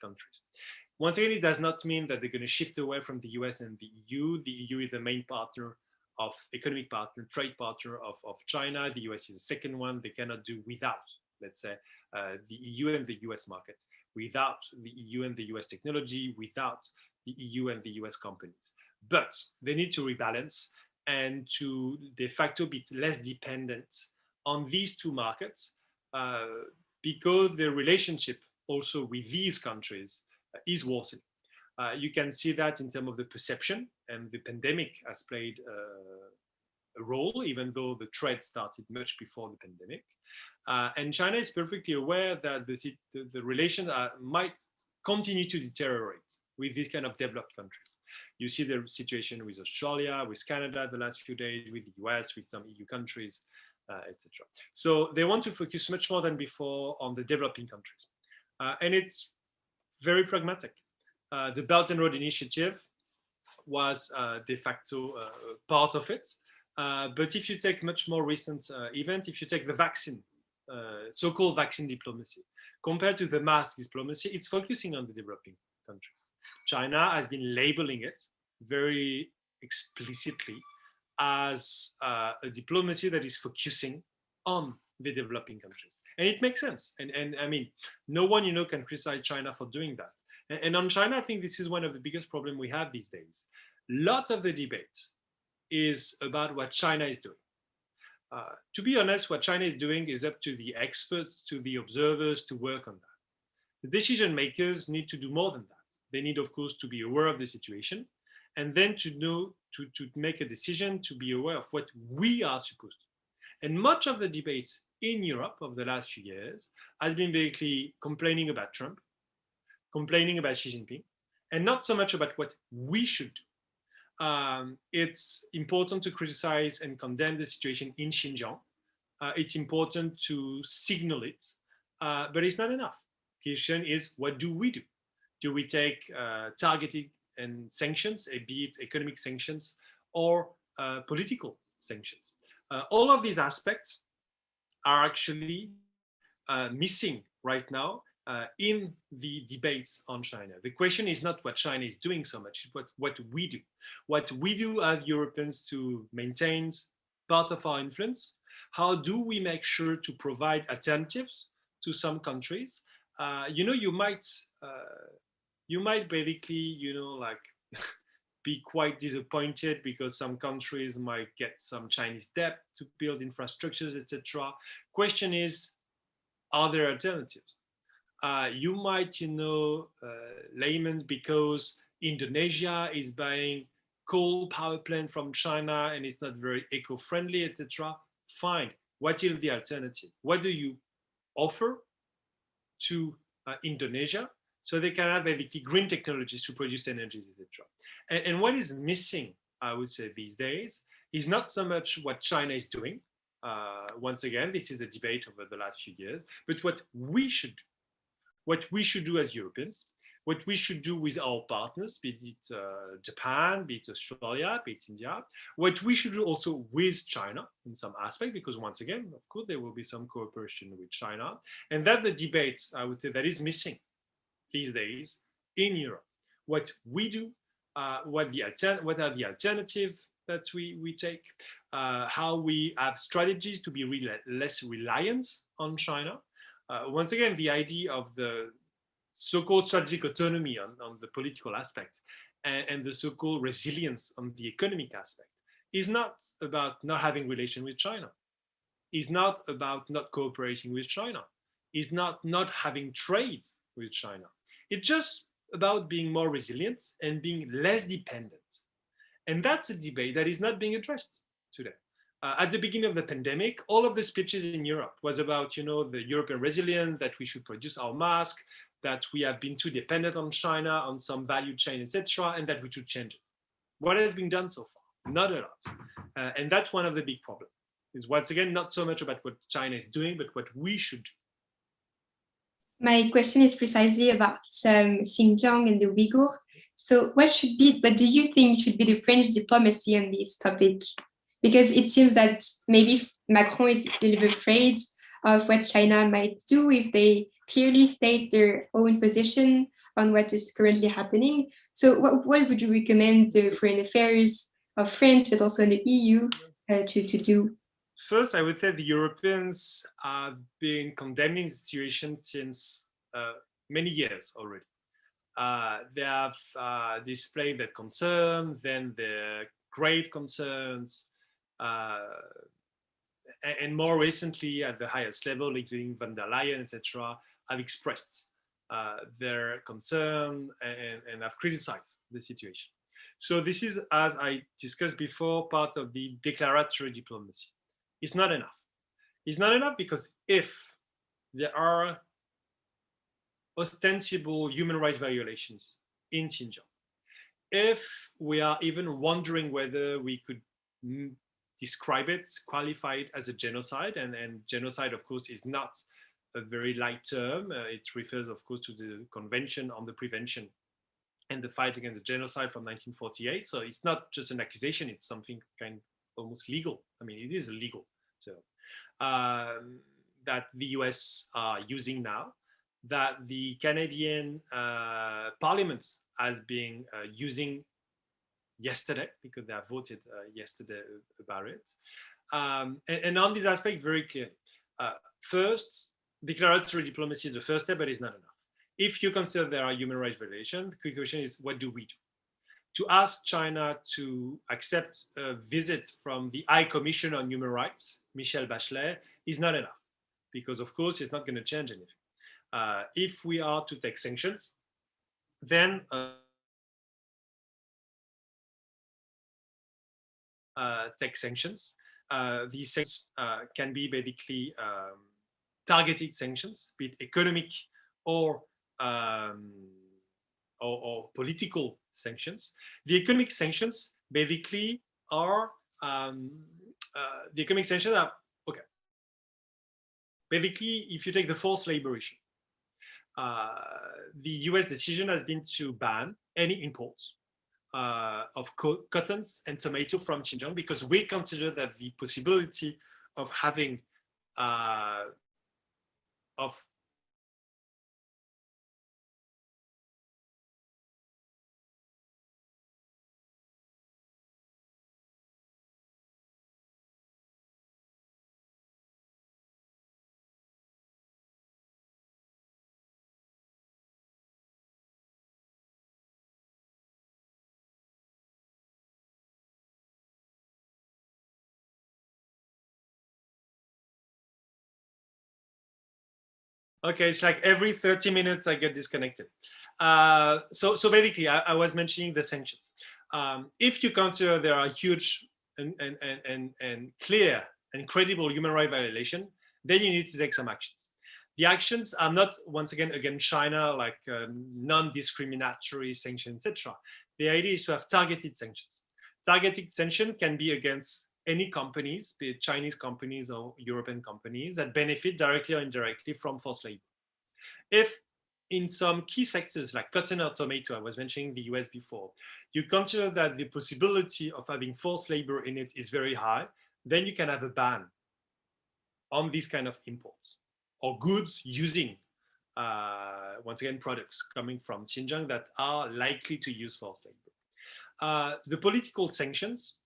countries. Once again, it does not mean that they're going to shift away from the US and the EU. The EU is the main partner of economic partner, trade partner of China. The US is the second one. They cannot do without, let's say, the EU and the US market, without the EU and the US technology, without the EU and the US companies. But they need to rebalance and to de facto be less dependent on these two markets because the relationship also with these countries is worsening. You can see that in terms of the perception, and the pandemic has played a role, even though the trade started much before the pandemic. And China is perfectly aware that the relations might continue to deteriorate with these kind of developed countries. You see the situation with Australia, with Canada the last few days, with the US, with some EU countries, etc. So they want to focus much more than before on the developing countries. And it's very pragmatic. The Belt and Road Initiative was de facto part of it. But if you take much more recent event, if you take the vaccine, so-called vaccine diplomacy, compared to the mask diplomacy, it's focusing on the developing countries. China has been labeling it very explicitly as a diplomacy that is focusing on the developing countries. And it makes sense. And I mean, no one, can criticize China for doing that. And on China, I think this is one of the biggest problems we have these days. A lot of the debate is about what China is doing. To be honest, what China is doing is up to the experts, to the observers to work on that. The decision makers need to do more than that. They need, of course, to be aware of the situation, and then to know, to make a decision, to be aware of what we are supposed to do. And much of the debates in Europe of the last few years has been basically complaining about Trump, complaining about Xi Jinping, and not so much about what we should do. It's important to criticize and condemn the situation in Xinjiang. It's important to signal it, but it's not enough. The question is, what do we do? Do we take targeted and sanctions, be it economic sanctions or political sanctions? All of these aspects are actually missing right now in the debates on China. The question is not what China is doing so much, but what we do. What we do as Europeans to maintain part of our influence. How do we make sure to provide alternatives to some countries? You might basically, be quite disappointed because some countries might get some Chinese debt to build infrastructures, etc. Question is, are there alternatives? You might, layman, because Indonesia is buying coal power plant from China and it's not very eco-friendly, etc. Fine. What is the alternative? What do you offer to Indonesia so they can have basically green technologies to produce energies, etc. And what is missing, I would say, these days is not so much what China is doing. Once again, this is a debate over the last few years, but what we should do. What we should do as Europeans, what we should do with our partners, be it Japan, be it Australia, be it India, what we should do also with China in some aspect, because once again, of course, there will be some cooperation with China. And that's the debate, I would say, that is missing these days in Europe. What we do, what are the alternatives that we take, how we have strategies to be less reliant on China. Once again, the idea of the so-called strategic autonomy on the political aspect and the so-called resilience on the economic aspect is not about not having relation with China, is not about not cooperating with China, is not having trade with China. It's just about being more resilient and being less dependent. And that's a debate that is not being addressed today. At the beginning of the pandemic, all of the speeches in Europe was about, the European resilience, that we should produce our mask, that we have been too dependent on China, on some value chain, etc., and that we should change it. What has been done so far? Not a lot. And that's one of the big problems. It's once again not so much about what China is doing, but what we should do.
My question is precisely about Xinjiang and the Uyghur. So what do you think should be the French diplomacy on this topic? Because it seems that maybe Macron is a little bit afraid of what China might do if they clearly state their own position on what is currently happening. So what would you recommend the foreign affairs of France, but also in the EU, to do?
First, I would say the Europeans have been condemning the situation since many years already. They have displayed their concern, then their grave concerns and more recently at the highest level, including von der Leyen, etc., have expressed their concern and have criticized the situation. So this is, as I discussed before, part of the declaratory diplomacy. It's not enough. It's not enough because if there are ostensible human rights violations in Xinjiang, if we are even wondering whether we could describe it, qualify it as a genocide, and genocide, of course, is not a very light term. It refers, of course, to the Convention on the Prevention and the Fight Against the Genocide from 1948. So it's not just an accusation, it's something kind of almost legal. I mean, it is illegal. So that the US are using now, that the Canadian Parliament has been using yesterday, because they have voted yesterday about it. And on this aspect, very clearly. First, declaratory diplomacy is the first step, but it's not enough. If you consider there are human rights violations, the quick question is, what do we do? To ask China to accept a visit from the High Commissioner on Human Rights, Michelle Bachelet, is not enough, because of course it's not going to change anything. If we are to take sanctions, then these sanctions can be basically targeted sanctions, be it economic or political sanctions. The economic sanctions basically are okay. Basically, if you take the forced labor issue, the US decision has been to ban any imports of cottons and tomato from Xinjiang, because we consider that the possibility of having okay, it's like every 30 minutes I get disconnected. So basically, I was mentioning the sanctions. If you consider there are huge and clear and credible human rights violation, then you need to take some actions. The actions are not, once again, against China, like non-discriminatory sanctions, etc. The idea is to have targeted sanctions. Targeted sanction can be against any companies, be it Chinese companies or European companies, that benefit directly or indirectly from forced labor. If in some key sectors like cotton or tomato, I was mentioning the US before, you consider that the possibility of having forced labor in it is very high, then you can have a ban on these kind of imports or goods using, once again, products coming from Xinjiang that are likely to use forced labor. The political sanctions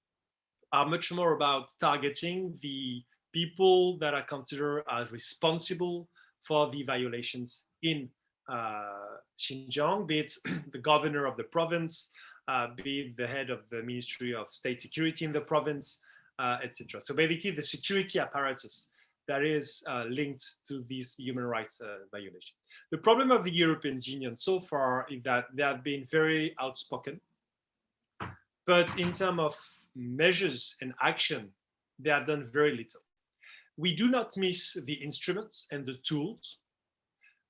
are much more about targeting the people that are considered as responsible for the violations in Xinjiang, be it the governor of the province, be it the head of the Ministry of State Security in the province, etc. So basically the security apparatus that is linked to these human rights violations. The problem of the European Union so far is that they have been very outspoken, but in terms of measures and action, they have done very little. We do not miss the instruments and the tools.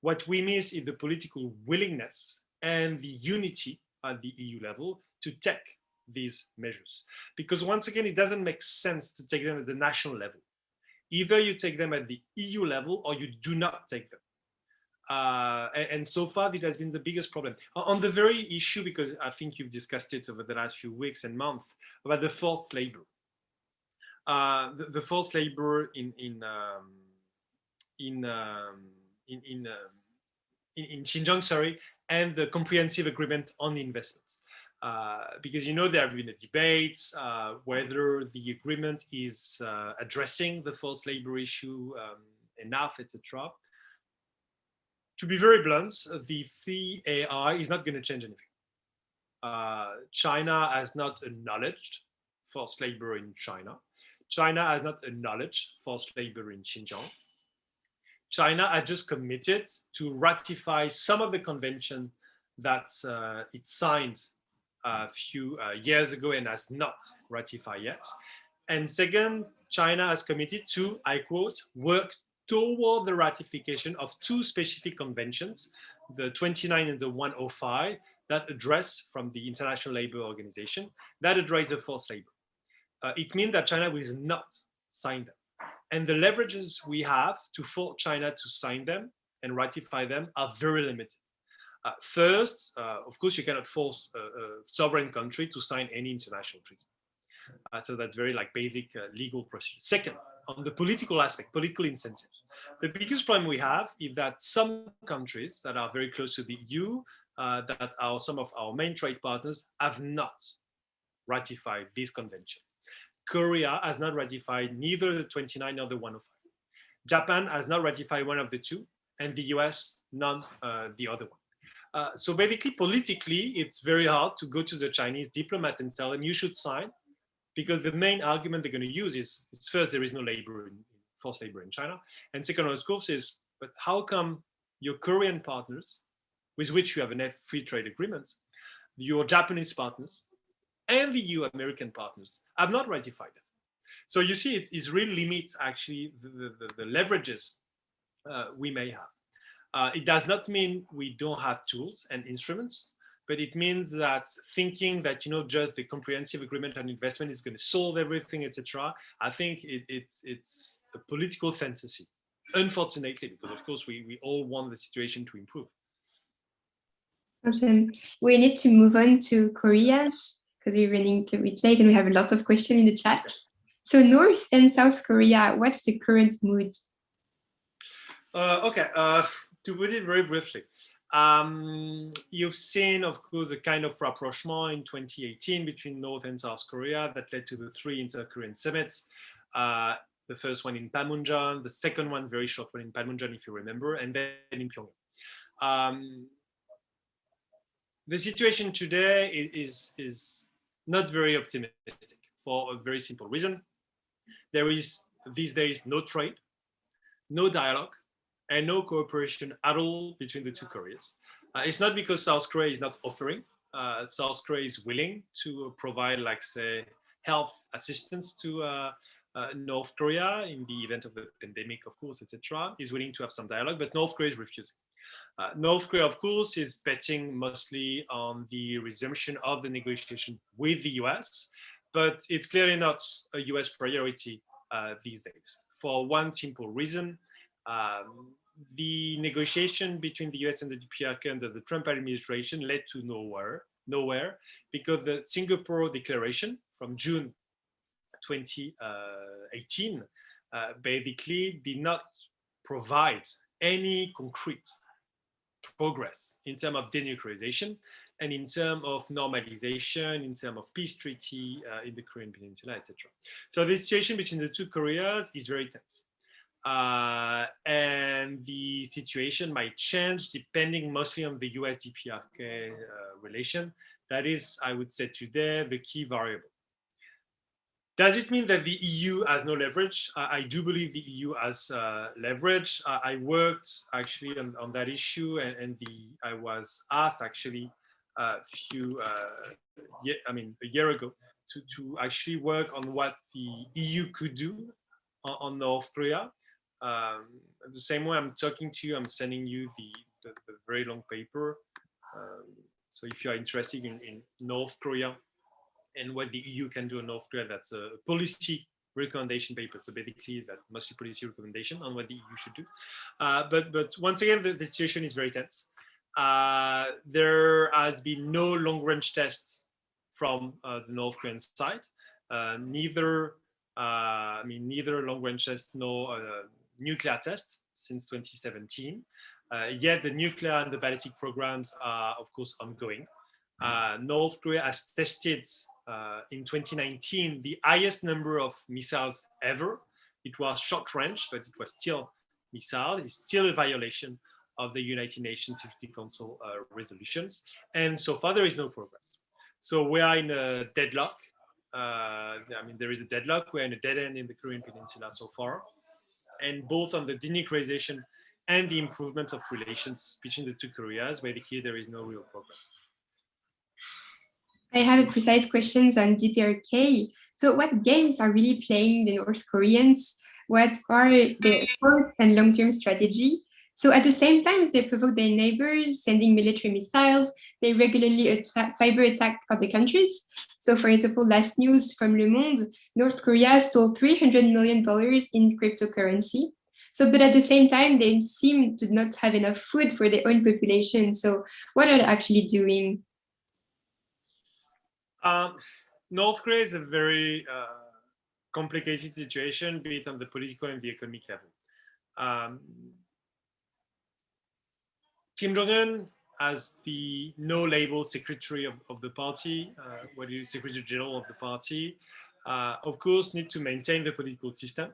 What we miss is the political willingness and the unity at the EU level to take these measures. Because once again, it doesn't make sense to take them at the national level. Either you take them at the EU level or you do not take them. And so far, it has been the biggest problem. On the very issue, because I think you've discussed it over the last few weeks and months, about the forced labor. The forced labor in Xinjiang, sorry, and the comprehensive agreement on the investments. Because you know there have been a debate whether the agreement is addressing the forced labor issue enough, etc. To be very blunt, the CAI is not going to change anything. China has not acknowledged forced labor in China. China has not acknowledged forced labor in Xinjiang. China has just committed to ratify some of the convention that it signed a few years ago and has not ratified yet. And second, China has committed to, I quote, work toward the ratification of two specific conventions, the 29 and the 105, that address from the International Labour Organization, that address the forced labor. It means that China will not sign them. And the leverages we have to force China to sign them and ratify them are very limited. First, of course, you cannot force a sovereign country to sign any international treaty. So that's very like basic legal procedure. Second, on the political aspect, political incentives. The biggest problem we have is that some countries that are very close to the EU, that are some of our main trade partners, have not ratified this convention. Korea has not ratified neither the 29 nor the 105. Japan has not ratified one of the two, and the US none the other one. So basically, politically, it's very hard to go to the Chinese diplomat and tell them you should sign, because the main argument they're going to use is first, there is no labor, forced labor in China, and second, of course, is but how come your Korean partners, with which you have a free trade agreement, your Japanese partners, and the EU American partners have not ratified it? So you see, it really limits actually the leverages we may have. It does not mean we don't have tools and instruments, but it means that thinking that just the comprehensive agreement on investment is going to solve everything, etc. I think it's a political fantasy, unfortunately, because of course we all want the situation to improve.
Awesome. We need to move on to Korea because we're running a bit late and we have a lot of questions in the chat. So North and South Korea, what's the current mood?
Okay, to put it very briefly, you've seen, of course, a kind of rapprochement in 2018 between North and South Korea that led to the 3 inter-Korean summits. The first one in Panmunjom, the second one, very short one in Panmunjom, if you remember, and then in Pyongyang. The situation today is not very optimistic for a very simple reason. There is these days no trade, no dialogue, and no cooperation at all between the two Koreas. It's not because South Korea is not offering. South Korea is willing to provide, like, say, health assistance to North Korea in the event of the pandemic, of course, etc. Is willing to have some dialogue, but North Korea is refusing. North Korea, of course, is betting mostly on the resumption of the negotiation with the US, but it's clearly not a US priority these days, for one simple reason. The negotiation between the US and the DPRK under the Trump administration led to nowhere, because the Singapore Declaration from June 2018 basically did not provide any concrete progress in terms of denuclearization and in terms of normalization, in terms of peace treaty in the Korean Peninsula, etc. So the situation between the two Koreas is very tense. And the situation might change depending mostly on the US DPRK relation. That is, I would say today, the key variable. Does it mean that the EU has no leverage? I do believe the EU has leverage. I worked actually on that issue, and I was asked actually a year ago to actually work on what the EU could do on North Korea. The same way I'm talking to you, I'm sending you the very long paper. So if you are interested in North Korea and what the EU can do in North Korea, that's a policy recommendation paper. So basically, that mostly policy recommendation on what the EU should do. But once again, the situation is very tense. There has been no long-range tests from the North Korean side. Neither long-range test nor nuclear test since 2017. Yet the nuclear and the ballistic programs are, of course, ongoing. North Korea has tested in 2019 the highest number of missiles ever. It was short range, but it was still missile. It's still a violation of the United Nations Security Council resolutions. And so far, there is no progress. So we are in a deadlock. I mean, there is a deadlock. We're in a dead end in the Korean Peninsula so far. And both on the denuclearization and the improvement of relations between the two Koreas, where here there is no real progress.
I have a precise questions on DPRK. So what games are really playing the North Koreans? What are their short and long-term strategy? So at the same time as they provoke their neighbors, sending military missiles, they regularly cyber attack other countries. So for example, last news from Le Monde, North Korea stole $300 million in cryptocurrency. So, but at the same time, they seem to not have enough food for their own population. So what are they actually doing?
North Korea is a very complicated situation, be it on the political and the economic level. Kim Jong-un, as the no-label secretary of the party, Secretary General of the party, of course, need to maintain the political system,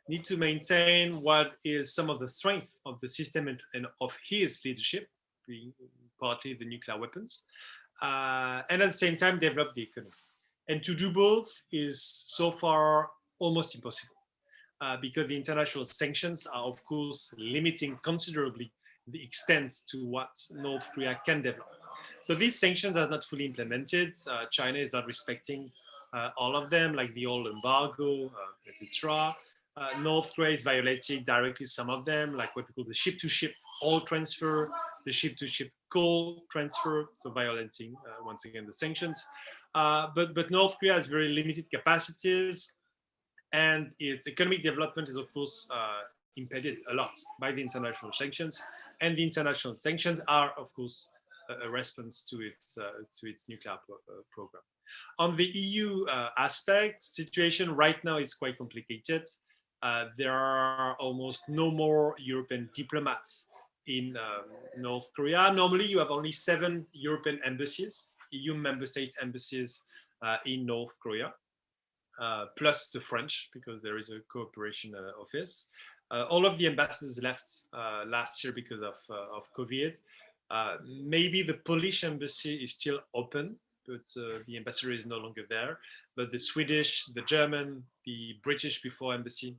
need to maintain what is some of the strength of the system and of his leadership, being partly the nuclear weapons, and at the same time develop the economy. And to do both is so far almost impossible because the international sanctions are, of course, limiting considerably the extent to what North Korea can develop. So these sanctions are not fully implemented. China is not respecting all of them, like the oil embargo, etc. North Korea is violating directly some of them, like what we call the ship-to-ship oil transfer, the ship-to-ship coal transfer, so violating once again the sanctions. But North Korea has very limited capacities, and its economic development is, of course, impeded a lot by the international sanctions. And the international sanctions are, of course, a response to its nuclear program. On the EU aspect, situation right now is quite complicated. There are almost no more European diplomats in North Korea. Normally, you have only 7 European embassies, EU member state embassies in North Korea, plus the French, because there is a cooperation office. All of the ambassadors left last year because of COVID. Maybe the Polish embassy is still open, but the ambassador is no longer there. But the Swedish, the German, the British before embassy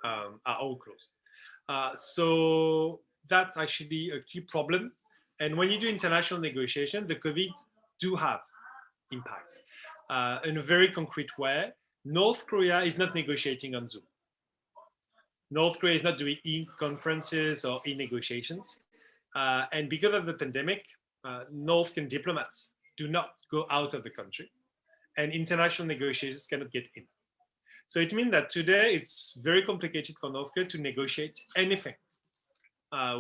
are all closed. So that's actually a key problem. And when you do international negotiation, the COVID do have impact. In a very concrete way, North Korea is not negotiating on Zoom. North Korea is not doing e-conferences or e-negotiations. And because of the pandemic, North Korean diplomats do not go out of the country, and international negotiations cannot get in. So it means that today it's very complicated for North Korea to negotiate anything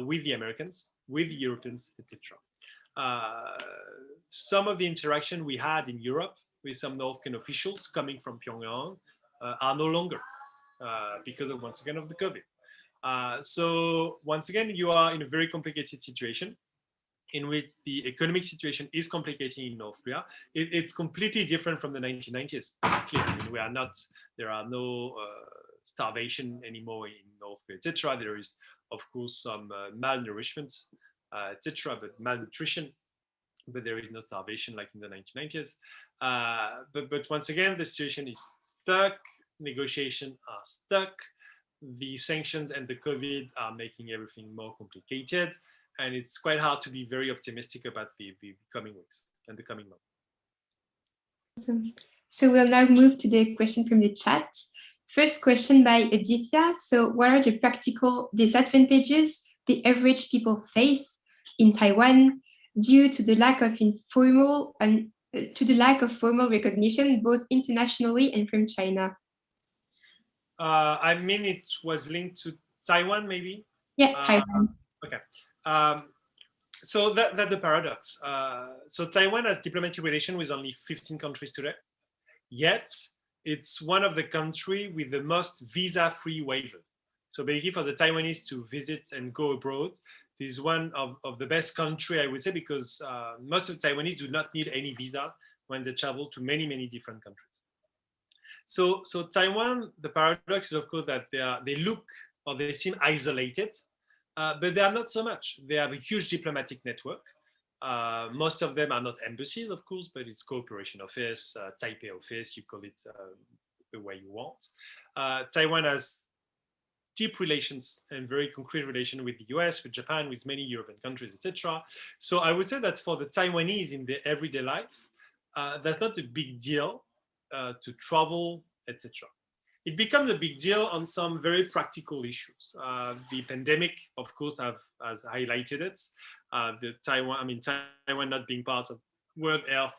with the Americans, with the Europeans, etc. Some of the interaction we had in Europe with some North Korean officials coming from Pyongyang are no longer because of, once again, of the COVID. So once again, you are in a very complicated situation in which the economic situation is complicating in North Korea. It's completely different from the 1990s. Clearly, I mean, we are not, there are no starvation anymore in North Korea, etc. There is, of course, some malnourishment, etc., but malnutrition. But there is no starvation like in the 1990s. But once again, the situation is stuck. Negotiations are stuck. The sanctions and the COVID are making everything more complicated. And it's quite hard to be very optimistic about the coming weeks and the coming months.
Awesome. So we'll now move to the question from the chat. First question by Aditya. So what are the practical disadvantages the average people face in Taiwan due to the lack of formal recognition, both internationally and from China?
I mean, it was linked to Taiwan, maybe?
Yeah, Taiwan.
Okay. So that's the paradox. So Taiwan has diplomatic relations with only 15 countries today, yet it's one of the countries with the most visa-free waiver. So basically for the Taiwanese to visit and go abroad, this is one of the best country, I would say, because most of the Taiwanese do not need any visa when they travel to many, many different countries. So Taiwan, the paradox is, of course, that they look or they seem isolated, but they are not so much. They have a huge diplomatic network. Most of them are not embassies, of course, but it's cooperation office, Taipei office, you call it the way you want. Taiwan has deep relations and very concrete relation with the US, with Japan, with many European countries, etc. So I would say that for the Taiwanese in their everyday life, that's not a big deal to travel, etc. It becomes a big deal on some very practical issues. The pandemic, of course, has highlighted it. Taiwan not being part of World Health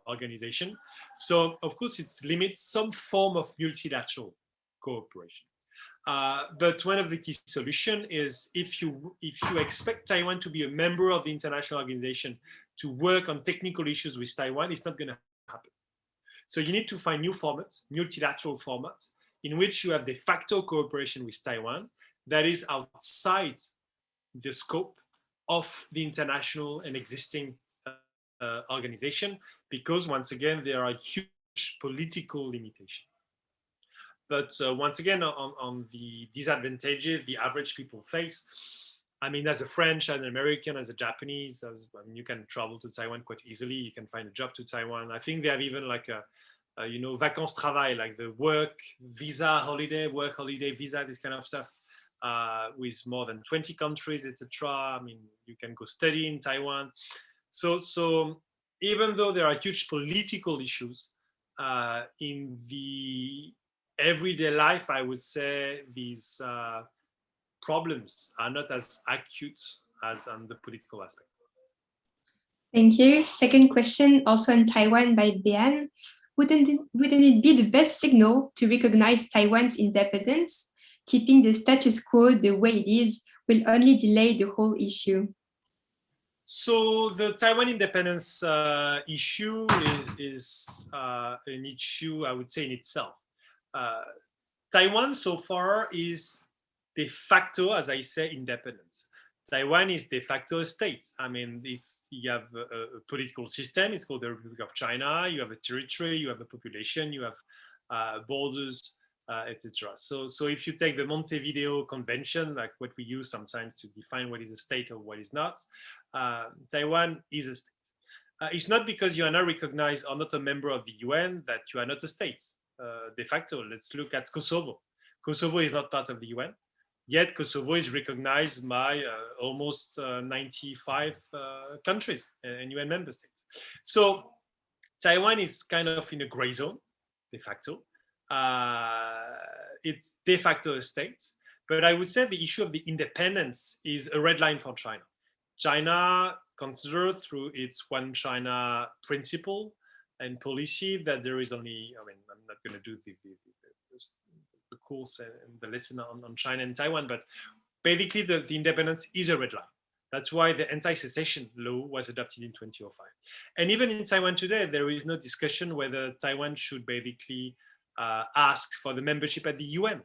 Organization. So, of course, it limits some form of multilateral cooperation. But one of the key solutions is if you expect Taiwan to be a member of the international organization to work on technical issues with Taiwan, it's not going to happen. So you need to find new formats, multilateral formats, in which you have de facto cooperation with Taiwan that is outside the scope of the international and existing organization, because once again, there are huge political limitations. But once again, on the disadvantages the average people face, I mean, as a French, as an American, as a Japanese, you can travel to Taiwan quite easily. You can find a job to Taiwan. I think they have even like vacances travail, like the work visa, work holiday visa, this kind of stuff, with more than 20 countries, etc. I mean, you can go study in Taiwan. So even though there are huge political issues in the everyday life, I would say these problems are not as acute as on the political aspect.
Thank you. Second question, also on Taiwan by Bian. Wouldn't it be the best signal to recognize Taiwan's independence? Keeping the status quo the way it is will only delay the whole issue.
So the Taiwan independence issue is an issue, I would say, in itself. Taiwan so far is de facto, as I say, independent. Taiwan is de facto a state. I mean, you have a political system. It's called the Republic of China. You have a territory. You have a population. You have borders, etc. So if you take the Montevideo Convention, like what we use sometimes to define what is a state or what is not, Taiwan is a state. It's not because you are not recognized or not a member of the UN that you are not a state. De facto, let's look at Kosovo. Kosovo is not part of the UN. Yet Kosovo is recognized by almost 95 countries and UN member states. So Taiwan is kind of in a gray zone, de facto. It's de facto a state. But I would say the issue of the independence is a red line for China. China considers through its One China principle and policy that there is only, I mean, I'm not going to do the course and the lesson on China and Taiwan, but basically the independence is a red line. That's why the anti-secession law was adopted in 2005. And even in Taiwan today, there is no discussion whether Taiwan should basically ask for the membership at the UN.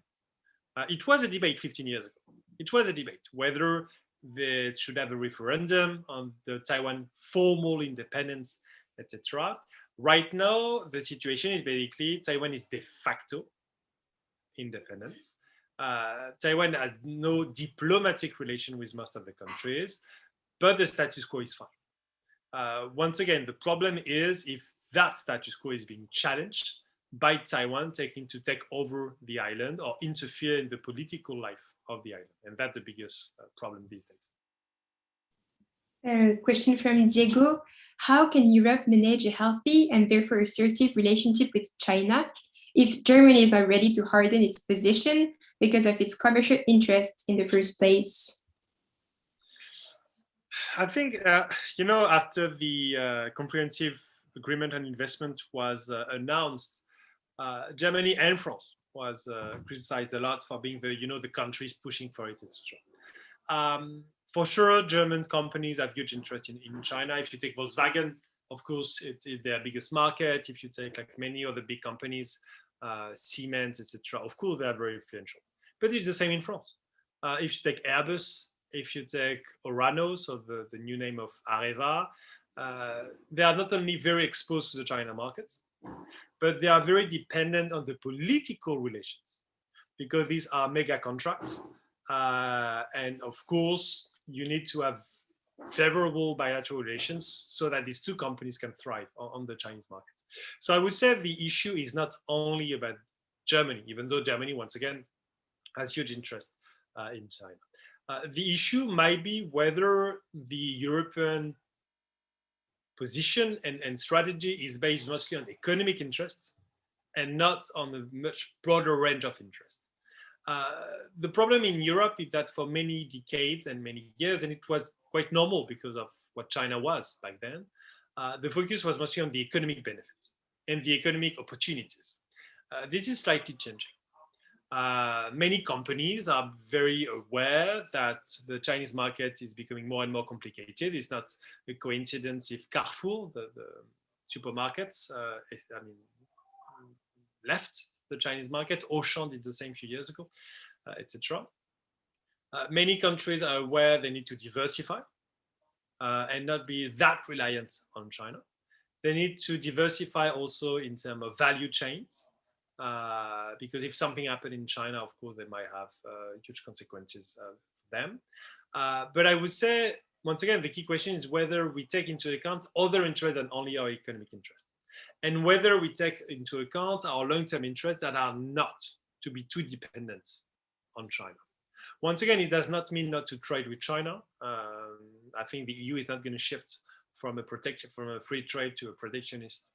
It was a debate 15 years ago. It was a debate whether they should have a referendum on the Taiwan formal independence, etc. Right now, the situation is basically Taiwan is de facto independence. Taiwan has no diplomatic relation with most of the countries, but the status quo is fine. Once again, the problem is if that status quo is being challenged by Taiwan taking to take over the island or interfere in the political life of the island. And that's the biggest problem these days.
Question from Diego. How can Europe manage a healthy and therefore assertive relationship with China if Germany is not ready to harden its position because of its commercial interests in the first place?
I think, after the comprehensive agreement on investment was announced, Germany and France was criticized a lot for being the countries pushing for it, etc. For sure, German companies have huge interest in China. If you take Volkswagen, of course, it's their biggest market. If you take like many other big companies, Siemens, etc., of course, they are very influential. But it's the same in France. If you take Airbus, if you take Orano, so the new name of Areva, they are not only very exposed to the China market, but they are very dependent on the political relations because these are mega contracts. And of course, you need to have favorable bilateral relations so that these two companies can thrive on the Chinese market. So I would say the issue is not only about Germany, even though Germany, once again, has huge interest in China. The issue might be whether the European position and strategy is based mostly on economic interest and not on a much broader range of interest. The problem in Europe is that for many decades and many years, and it was quite normal because of what China was back then, the focus was mostly on the economic benefits and the economic opportunities. This is slightly changing. Many companies are very aware that the Chinese market is becoming more and more complicated. It's not a coincidence if Carrefour, the supermarkets, left the Chinese market. Auchan did the same a few years ago, etc. Many countries are aware they need to diversify and not be that reliant on China. They need to diversify also in terms of value chains. Because if something happened in China, of course, they might have huge consequences for them. But I would say, once again, the key question is whether we take into account other interests than only our economic interests, and whether we take into account our long-term interests that are not to be too dependent on China. Once again, it does not mean not to trade with China. I think the EU is not going to shift from a free trade to a protectionist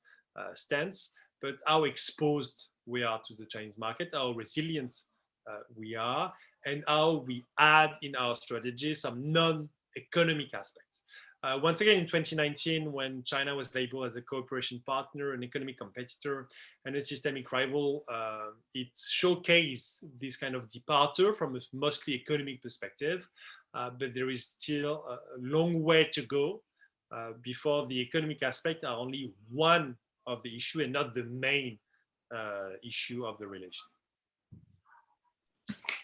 stance, but how exposed we are to the Chinese market, how resilient we are, and how we add in our strategy some non-economic aspects. Once again, in 2019, when China was labeled as a cooperation partner, an economic competitor, and a systemic rival, it showcased this kind of departure from a mostly economic perspective. But there is still a long way to go before the economic aspects are only one of the issue and not the main issue of the relation.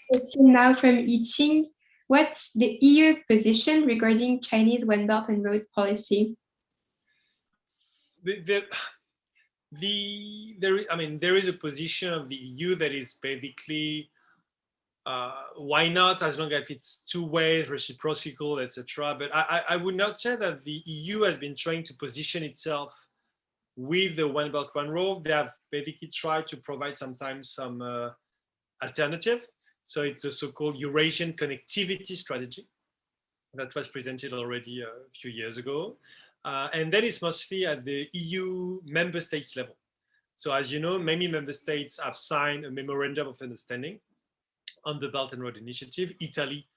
Question now from Yiqing. What's the EU's position regarding Chinese One Belt and Road policy?
There is a position of the EU that is basically why not, as long as it's two ways, reciprocal, etc. But I would not say that the EU has been trying to position itself with the One Belt, One Road. They have basically tried to provide sometimes some alternative. So it's a so-called Eurasian connectivity strategy that was presented already a few years ago. And then it's mostly at the EU member states level. So as you know, many member states have signed a memorandum of understanding on the Belt and Road Initiative. Italy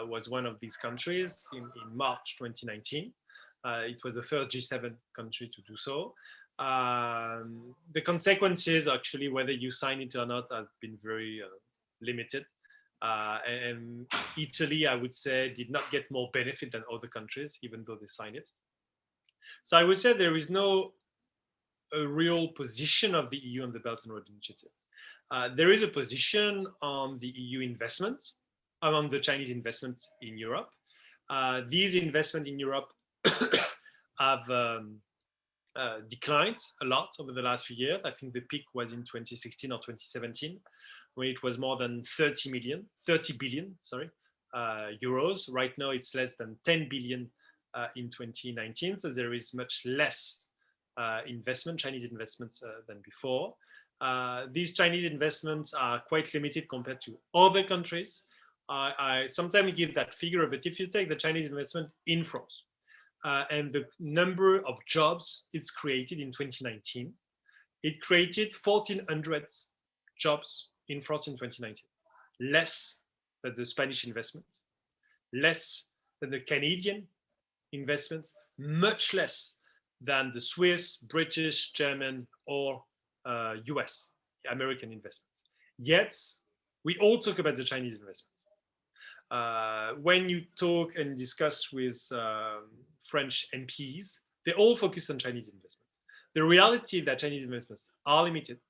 was one of these countries in March 2019. It was the first G7 country to do so. The consequences, actually, whether you sign it or not, have been very limited. And Italy, I would say, did not get more benefit than other countries, even though they signed it. So I would say there is no real position of the EU on the Belt and Road Initiative. There is a position on the EU investment, on the Chinese investment in Europe. These investments in Europe have declined a lot over the last few years. I think the peak was in 2016 or 2017, when it was more than 30 billion euros. Right now, it's less than 10 billion in 2019. So there is much less Chinese investments than before. These Chinese investments are quite limited compared to other countries. I sometimes give that figure, but if you take the Chinese investment in France and the number of jobs it's created in 2019, it created 1,400 jobs in France in 2019, less than the Spanish investment, less than the Canadian investments, much less than the Swiss, British, German, or US, American investments. Yet, we all talk about the Chinese investment. When you talk and discuss with French MPs, they all focus on Chinese investments. The reality that Chinese investments are limited.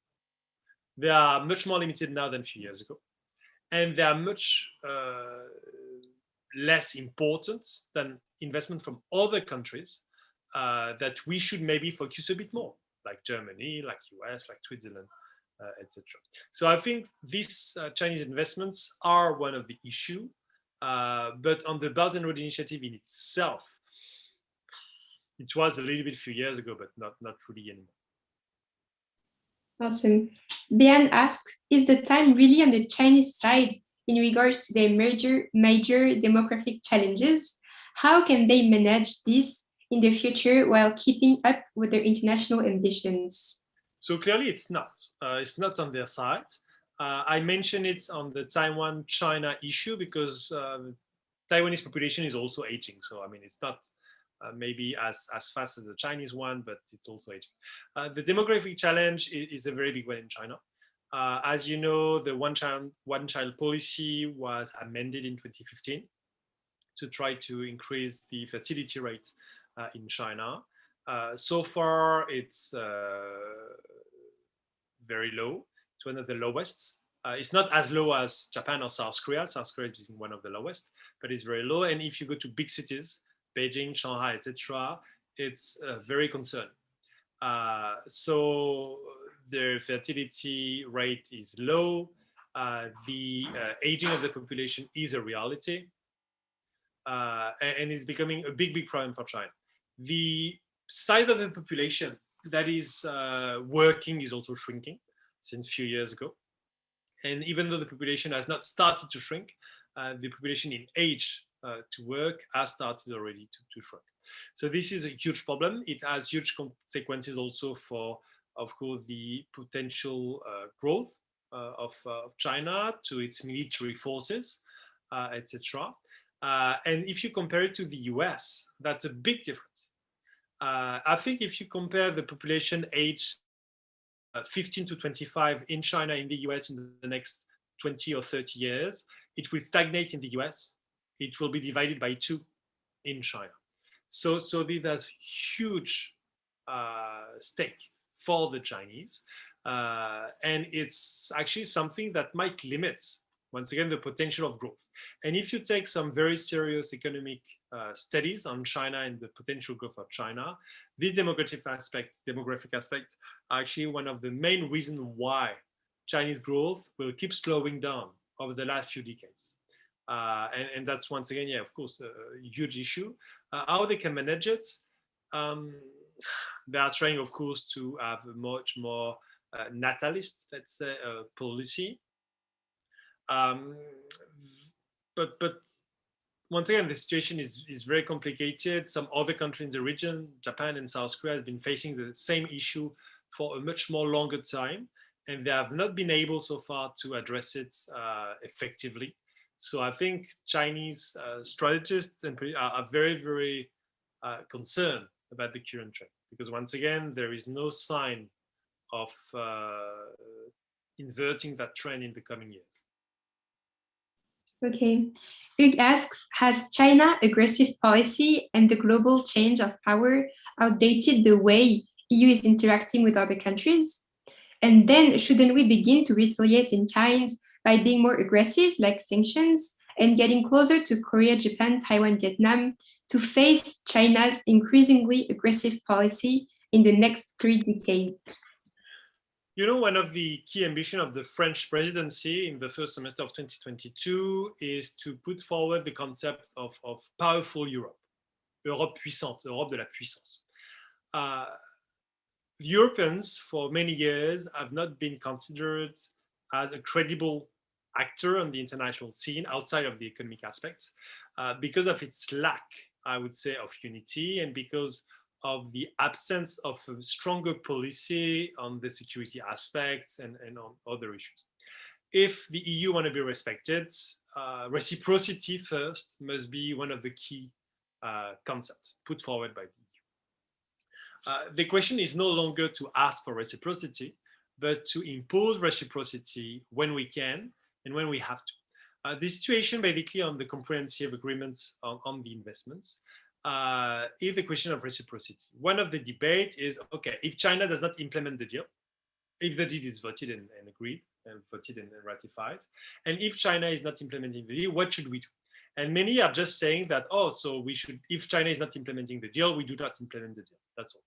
They are much more limited now than a few years ago. And they are much less important than investment from other countries that we should maybe focus a bit more, like Germany, like US, like Switzerland, etc. So I think these Chinese investments are one of the issues. But on the Belt and Road Initiative in itself, it was a little bit a few years ago, but not really anymore.
Awesome. Bian asks, is the time really on the Chinese side in regards to their major demographic challenges? How can they manage this in the future while keeping up with their international ambitions?
So clearly it's not. It's not on their side. I mentioned it on the Taiwan-China issue because Taiwanese population is also aging. So, I mean, it's not maybe as fast as the Chinese one, but it's also aging. The demographic challenge is a very big one in China. As you know, the one child policy was amended in 2015 to try to increase the fertility rate in China. So far, it's very low. It's one of the lowest. It's not as low as Japan or South Korea. South Korea is one of the lowest, but it's very low. And if you go to big cities, Beijing, Shanghai, etc., it's very concerning. So the fertility rate is low. The aging of the population is a reality. And it's becoming a big problem for China. The size of the population that is working is also shrinking since a few years ago. And even though the population has not started to shrink, the population in age to work has started already to shrink. So this is a huge problem. It has huge consequences also for, of course, the potential growth of China to its military forces, etc. And if you compare it to the US, that's a big difference. I think if you compare the population age 15 to 25 in China, in the US in the next 20 or 30 years, it will stagnate in the US. It will be divided by 2 in China. So this has huge stake for the Chinese. And it's actually something that might limit, once again, the potential of growth. And if you take some very serious economic studies on China and the potential growth of China, this demographic aspect are actually one of the main reasons why Chinese growth will keep slowing down over the last few decades. And that's, once again, yeah, of course, a huge issue. How they can manage it? They are trying, of course, to have a much more natalist, let's say, policy. But once again, the situation is very complicated. Some other countries in the region, Japan and South Korea, has been facing the same issue for a much more longer time, and they have not been able so far to address it effectively. So I think Chinese strategists are very, very concerned about the current trend, because once again, there is no sign of inverting that trend in the coming years.
Okay. Hugh asks, has China's aggressive policy and the global change of power outdated the way EU is interacting with other countries? And then shouldn't we begin to retaliate in kind by being more aggressive, like sanctions, and getting closer to Korea, Japan, Taiwan, Vietnam, to face China's increasingly aggressive policy in the next 3 decades?
You know, one of the key ambitions of the French presidency in the first semester of 2022 is to put forward the concept of powerful Europe, Europe puissante, Europe de la puissance. Europeans, for many years, have not been considered as a credible actor on the international scene outside of the economic aspects because of its lack, I would say, of unity, and because of the absence of a stronger policy on the security aspects and on other issues. If the EU want to be respected, reciprocity first must be one of the key concepts put forward by the EU. The question is no longer to ask for reciprocity, but to impose reciprocity when we can and when we have to. The situation basically on the comprehensive agreements on the investments is the question of reciprocity. One of the debate is, okay, if China does not implement the deal, if the deal is voted and agreed, and voted and ratified, and if China is not implementing the deal, what should we do? And many are just saying that, oh, so we should, if China is not implementing the deal, we do not implement the deal, that's all.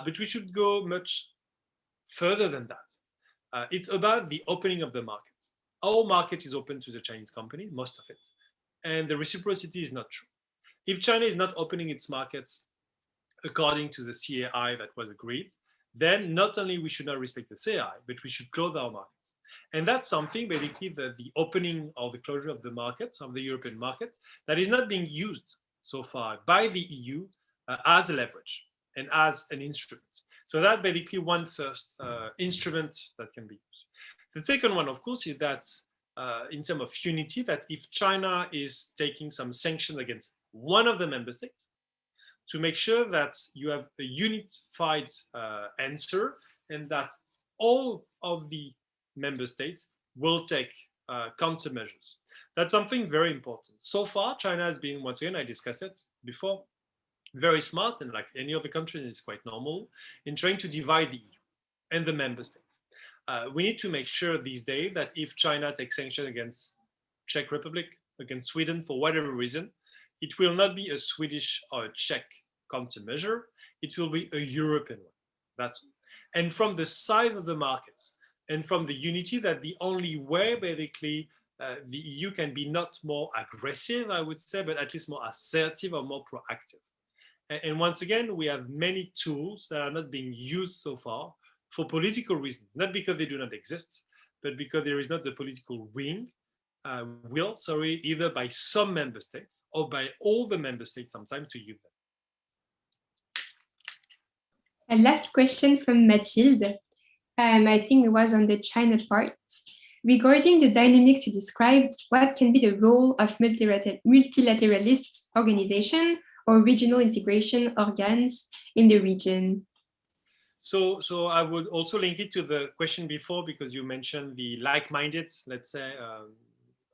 But we should go much further than that. It's about the opening of the market. Our market is open to the Chinese company, most of it. and the reciprocity is not true. If China is not opening its markets according to the CAI that was agreed, then not only we should not respect the CAI, but we should close our markets. And that's something basically the opening or the closure of the markets, of the European market, that is not being used so far by the EU as a leverage and as an instrument. So that basically one first instrument that can be used. The second one, of course, is that in terms of unity, that if China is taking some sanction against one of the member states, to make sure that you have a unified answer and that all of the member states will take countermeasures. That's something very important. So far, China has been, once again, I discussed it before, very smart, and like any other country, it's quite normal, in trying to divide the EU and the member states. We need to make sure these days that if China takes sanctions against Czech Republic, against Sweden, for whatever reason, it will not be a Swedish or a Czech countermeasure, it will be a European one. That's, and from the size of the markets and from the unity, that the only way basically the EU can be not more aggressive, I would say, but at least more assertive or more proactive. And once again, we have many tools that are not being used so far for political reasons, not because they do not exist, but because there is not the political will, either by some member states or by all the member states sometimes to use them.
A last question from Mathilde. I think it was on the China part. Regarding the dynamics you described, what can be the role of multilateralist organization or regional integration organs in the region?
So I would also link it to the question before, because you mentioned the like-minded, let's say,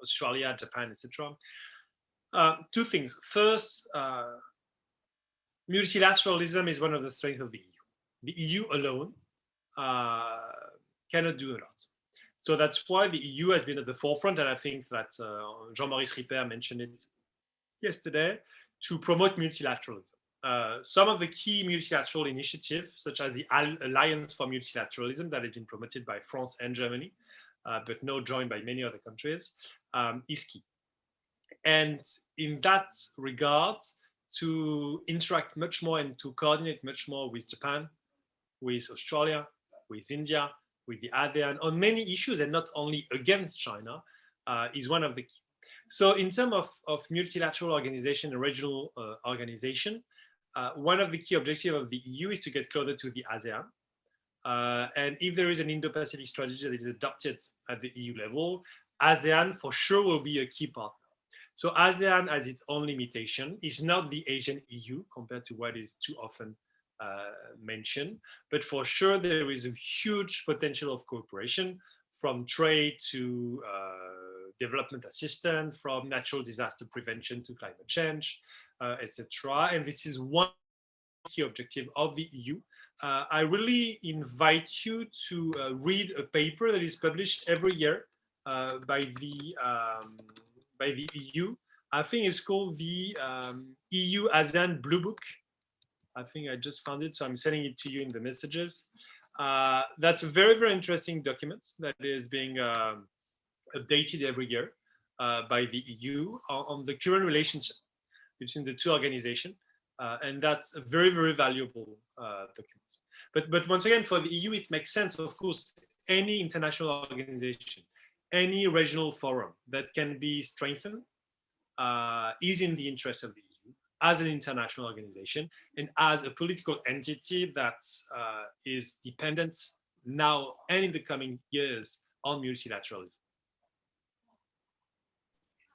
Australia, Japan, etc. Two things. First, multilateralism is one of the strengths of the EU. The EU alone cannot do a lot. So that's why the EU has been at the forefront, and I think that Jean-Maurice Ripert mentioned it yesterday, to promote multilateralism. Some of the key multilateral initiatives, such as the Alliance for Multilateralism that has been promoted by France and Germany, but now joined by many other countries, is key. And in that regard, to interact much more and to coordinate much more with Japan, with Australia, with India, with the ASEAN on many issues, and not only against China, is one of the key. So in terms of multilateral organization and regional organization, one of the key objectives of the EU is to get closer to the ASEAN. And if there is an Indo-Pacific strategy that is adopted at the EU level, ASEAN for sure will be a key partner. So ASEAN has its own limitation. It's not the Asian EU compared to what is too often mentioned, but for sure there is a huge potential of cooperation, from trade to development assistance, from natural disaster prevention to climate change, etc. And this is one key objective of the EU. I really invite you to read a paper that is published every year by the EU. I think it's called the EU ASEAN Blue Book. I think I just found it, so I'm sending it to you in the messages. That's a very, very interesting document that is being updated every year by the EU on the current relationship between the two organizations. And that's a very, very valuable document. But once again, for the EU, it makes sense, of course, any international organization, any regional forum that can be strengthened is in the interest of the EU as an international organization and as a political entity that is dependent now and in the coming years on multilateralism.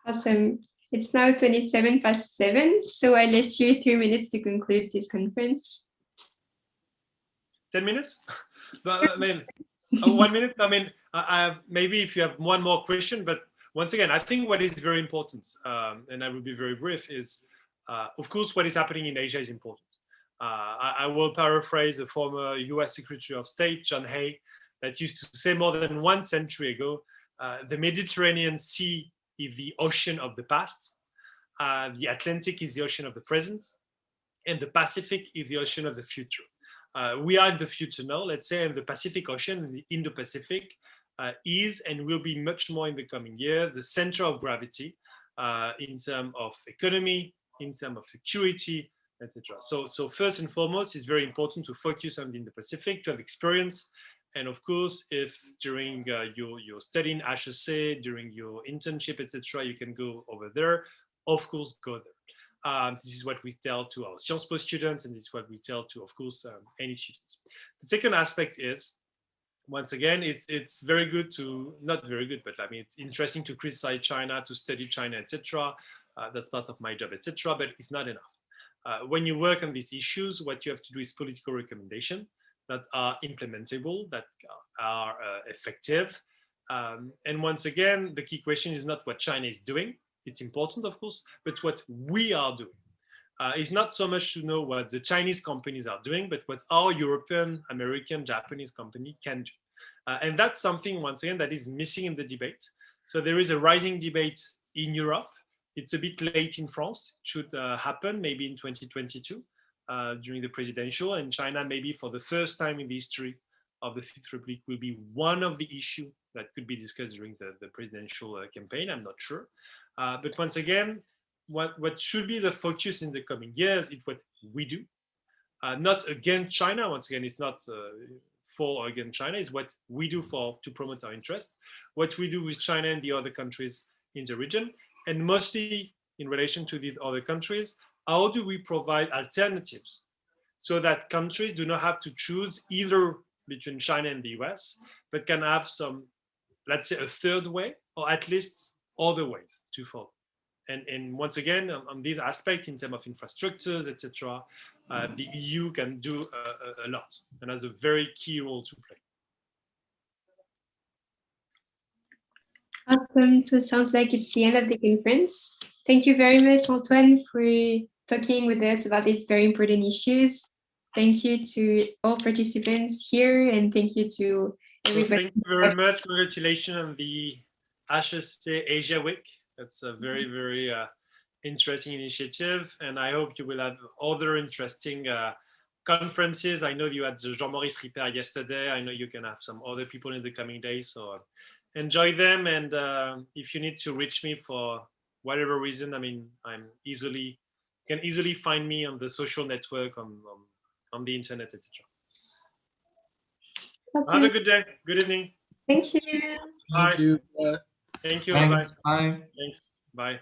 Awesome. It's now 7:27, so I let you 3 minutes to conclude this conference. 10
minutes? But, I mean, 1 minute? I mean, maybe if you have one more question, but once again, I think what is very important, and I will be very brief, is of course, what is happening in Asia is important. I will paraphrase the former US Secretary of State, John Hay, that used to say more than 1 century ago, the Mediterranean Sea is the ocean of the past, the Atlantic is the ocean of the present, and the Pacific is the ocean of the future. We are in the future now, let's say, and the Pacific Ocean, the Indo-Pacific, is and will be much more in the coming years the center of gravity in terms of economy, in terms of security, etc. So first and foremost, it's very important to focus on the Indo-Pacific, to have experience. And of course, if during your study in HSC, during your internship, etc., you can go over there, of course, go there. This is what we tell to our Sciences Po students, and this is what we tell to, of course, any students. The second aspect is, once again, it's very good to, not very good, but I mean, it's interesting to criticize China, to study China, etc. That's part of my job, etc. But it's not enough. When you work on these issues, what you have to do is political recommendation that are implementable, that are effective. And once again, the key question is not what China is doing. It's important, of course, but what we are doing. It's not so much to know what the Chinese companies are doing, but what our European, American, Japanese company can do. And that's something, once again, that is missing in the debate. So there is a rising debate in Europe. It's a bit late in France. It should happen maybe in 2022 during the presidential, and China maybe for the first time in the history of the Fifth Republic will be one of the issues that could be discussed during the presidential campaign. I'm not sure. But once again, what should be the focus in the coming years is what we do. Not against China, once again, it's not for or against China, it's what we do to promote our interest, what we do with China and the other countries in the region, and mostly in relation to these other countries, how do we provide alternatives so that countries do not have to choose either between China and the US, but can have some, let's say, a third way, or at least other ways to follow. And once again, on this aspect, in terms of infrastructures, etc., the EU can do a lot and has a very key role to play.
Awesome. So it sounds like it's the end of the conference. Thank you very much, Antoine, for talking with us about these very important issues. Thank you to all participants here, and thank you to everybody.
Thank you very much. Congratulations on the HSC Asia Week. That's a very, very interesting initiative, and I hope you will have other interesting conferences. I know you had Jean-Maurice Ripper yesterday. I know you can have some other people in the coming days, so enjoy them. And if you need to reach me for whatever reason, I mean, you can easily find me on the social network, on the internet, etc.
Awesome.
Have a good day. Good evening.
Thank you.
Bye.
Thank you.
Thank you.
Thanks.
Bye.
Bye.
Thanks. Bye.